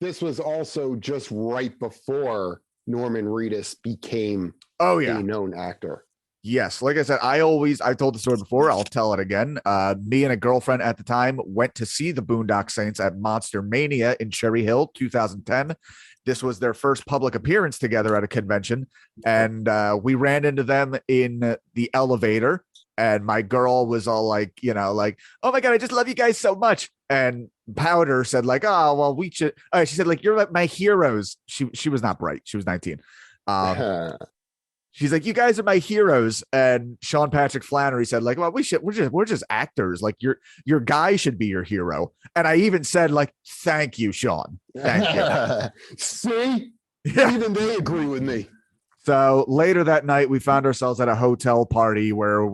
this was also just right before Norman Reedus became a known actor. Yes, like I said, I told the story before. I'll tell it again. Me and a girlfriend at the time went to see the Boondock Saints at Monster Mania in Cherry Hill, 2010. This was their first public appearance together at a convention, and we ran into them in the elevator. And my girl was all like, oh my God, I just love you guys so much. And Powder said like, oh, well, we should. She said like, you're like my heroes. She was not bright. She was 19. She's like, you guys are my heroes. And Sean Patrick Flannery said like, well, we're just actors. Like your guy should be your hero. And I even said like, thank you, Sean. Thank you. See, even they agree with me. So later that night, we found ourselves at a hotel party where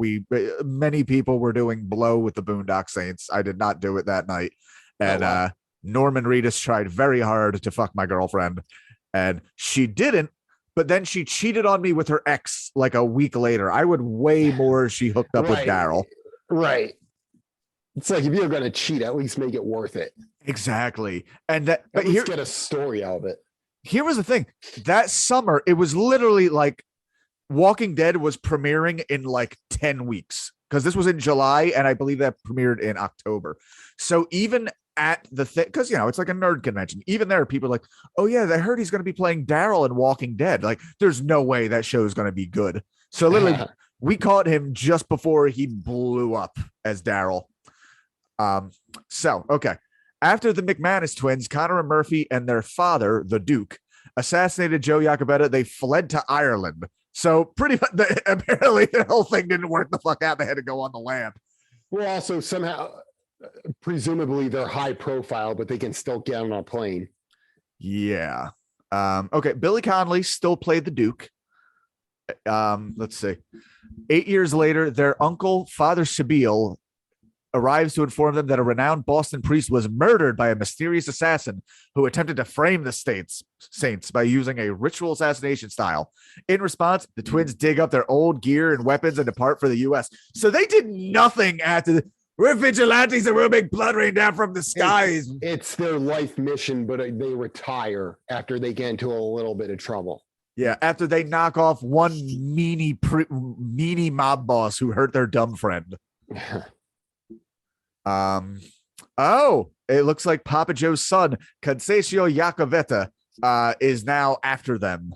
many people were doing blow with the Boondock Saints. I did not do it that night. And Norman Reedus tried very hard to fuck my girlfriend, and she didn't. But then she cheated on me with her ex like a week later. I would way more she hooked up with Daryl. Right. It's like if you're going to cheat, at least make it worth it. Exactly. And but here, get a story out of it. Here was the thing. That summer, it was literally like Walking Dead was premiering in like 10 weeks because this was in July, and I believe that premiered in October. So even at the thing, because it's like a nerd convention, even there people are like, oh yeah, I heard he's going to be playing Daryl in Walking Dead. Like there's no way that show is going to be good. So literally we caught him just before he blew up as Daryl. Okay, after the McManus twins, Connor and Murphy, and their father, the Duke, assassinated Joe Jacobetta, they fled to Ireland. So pretty much apparently the whole thing didn't work the fuck out. They had to go on the land. Well, also somehow presumably they're high profile, but they can still get on a plane. Yeah. Okay. Billy Connolly still played the Duke. Let's see. 8 years later, their uncle, Father Shabil, arrives to inform them that a renowned Boston priest was murdered by a mysterious assassin who attempted to frame the saints by using a ritual assassination style. In response, the twins dig up their old gear and weapons and depart for the U.S. So they did nothing after we're vigilantes and we'll make blood rain down from the skies. It's their life mission, but they retire after they get into a little bit of trouble. Yeah, after they knock off one meanie mob boss who hurt their dumb friend. It looks like Papa Joe's son, Concesio Jacobetta, is now after them.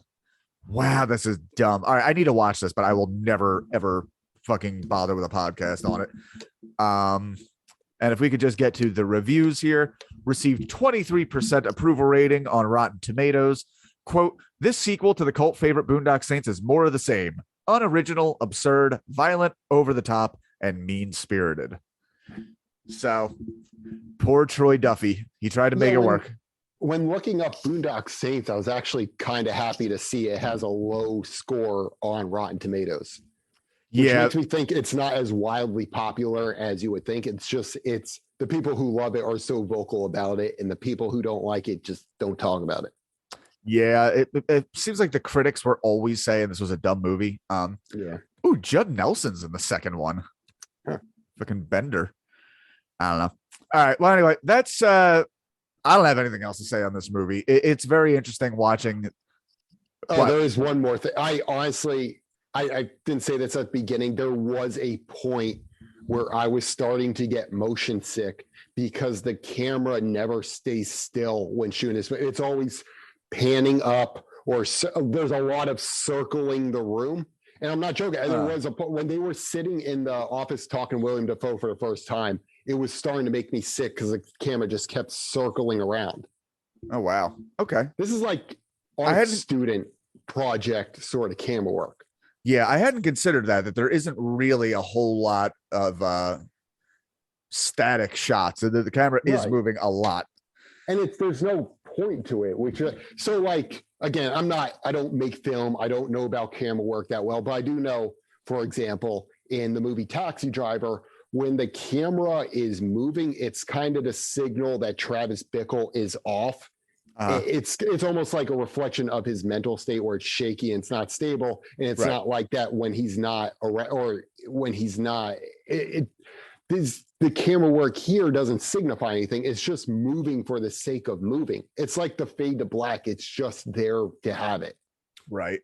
Wow, this is dumb. All right, I need to watch this, but I will never, ever fucking bother with a podcast on it. And if we could just get to the reviews here, received 23% approval rating on Rotten Tomatoes. Quote, this sequel to the cult favorite Boondock Saints is more of the same. Unoriginal, absurd, violent, over the top, and mean-spirited. So, poor Troy Duffy. He tried to make it work. when looking up Boondock Saints, I was actually kind of happy to see it has a low score on Rotten Tomatoes. Which makes me think it's not as wildly popular as you would think. It's the people who love it are so vocal about it, and the people who don't like it just don't talk about it. Yeah, it seems like the critics were always saying this was a dumb movie. Yeah. Ooh, Judd Nelson's in the second one. Huh. Fucking Bender. I don't know. All right. Well, anyway, that's I don't have anything else to say on this movie. It's very interesting watching. Oh, there is one more thing. I honestly, I didn't say this at the beginning. There was a point where I was starting to get motion sick because the camera never stays still when shooting this. It's always panning up, or there's a lot of circling the room. And I'm not joking. There was when they were sitting in the office talking to William Dafoe for the first time, it was starting to make me sick because the camera just kept circling around. Oh, wow. Okay. This is like art student project sort of camera work. Yeah, I hadn't considered that there isn't really a whole lot of static shots. The camera is moving a lot. And there's no point to it, which so like, again, I don't make film. I don't know about camera work that well, but I do know, for example, in the movie Taxi Driver, when the camera is moving, it's kind of the signal that Travis Bickle is off. It's almost like a reflection of his mental state where it's shaky and it's not stable. And it's not like that when he's not or when he's not. The camera work here doesn't signify anything. It's just moving for the sake of moving. It's like the fade to black. It's just there to have it. Right.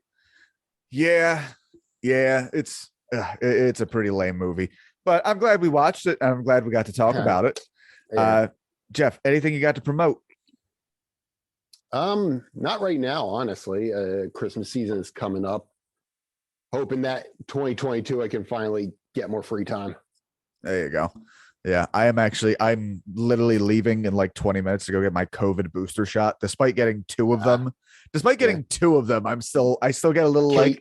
Yeah. Yeah. It's a pretty lame movie, but I'm glad we watched it. And I'm glad we got to talk about it. Yeah. Jeff, anything you got to promote? Not right now, honestly. Christmas season is coming up. Hoping that 2022 I can finally get more free time. There you go. Yeah, I'm literally leaving in like 20 minutes to go get my COVID booster shot. Despite getting two of them, I still get a little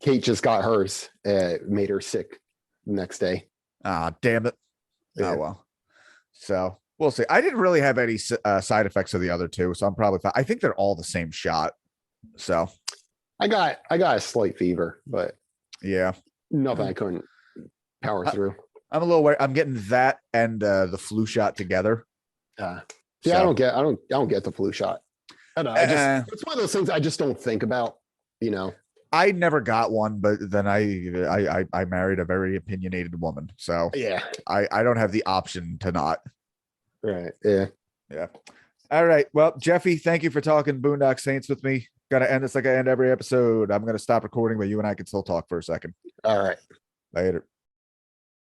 Kate just got hers. Made her sick the next day. Ah, damn it. Yeah. Oh well. So we'll see. I didn't really have any side effects of the other two, so I'm probably fine. I think they're all the same shot. So I got a slight fever, but yeah, nothing I couldn't power through. I'm a little worried. I'm getting that and the flu shot together. Yeah, so. I don't get the flu shot. I don't know. It's one of those things I just don't think about. You know, I never got one, but then I married a very opinionated woman, so yeah, I don't have the option to not. Right. Yeah. Yeah. All right. Well, Jeffy, thank you for talking Boondock Saints with me. Gotta end this like I end every episode. I'm gonna stop recording, but you and I can still talk for a second. All right. Later.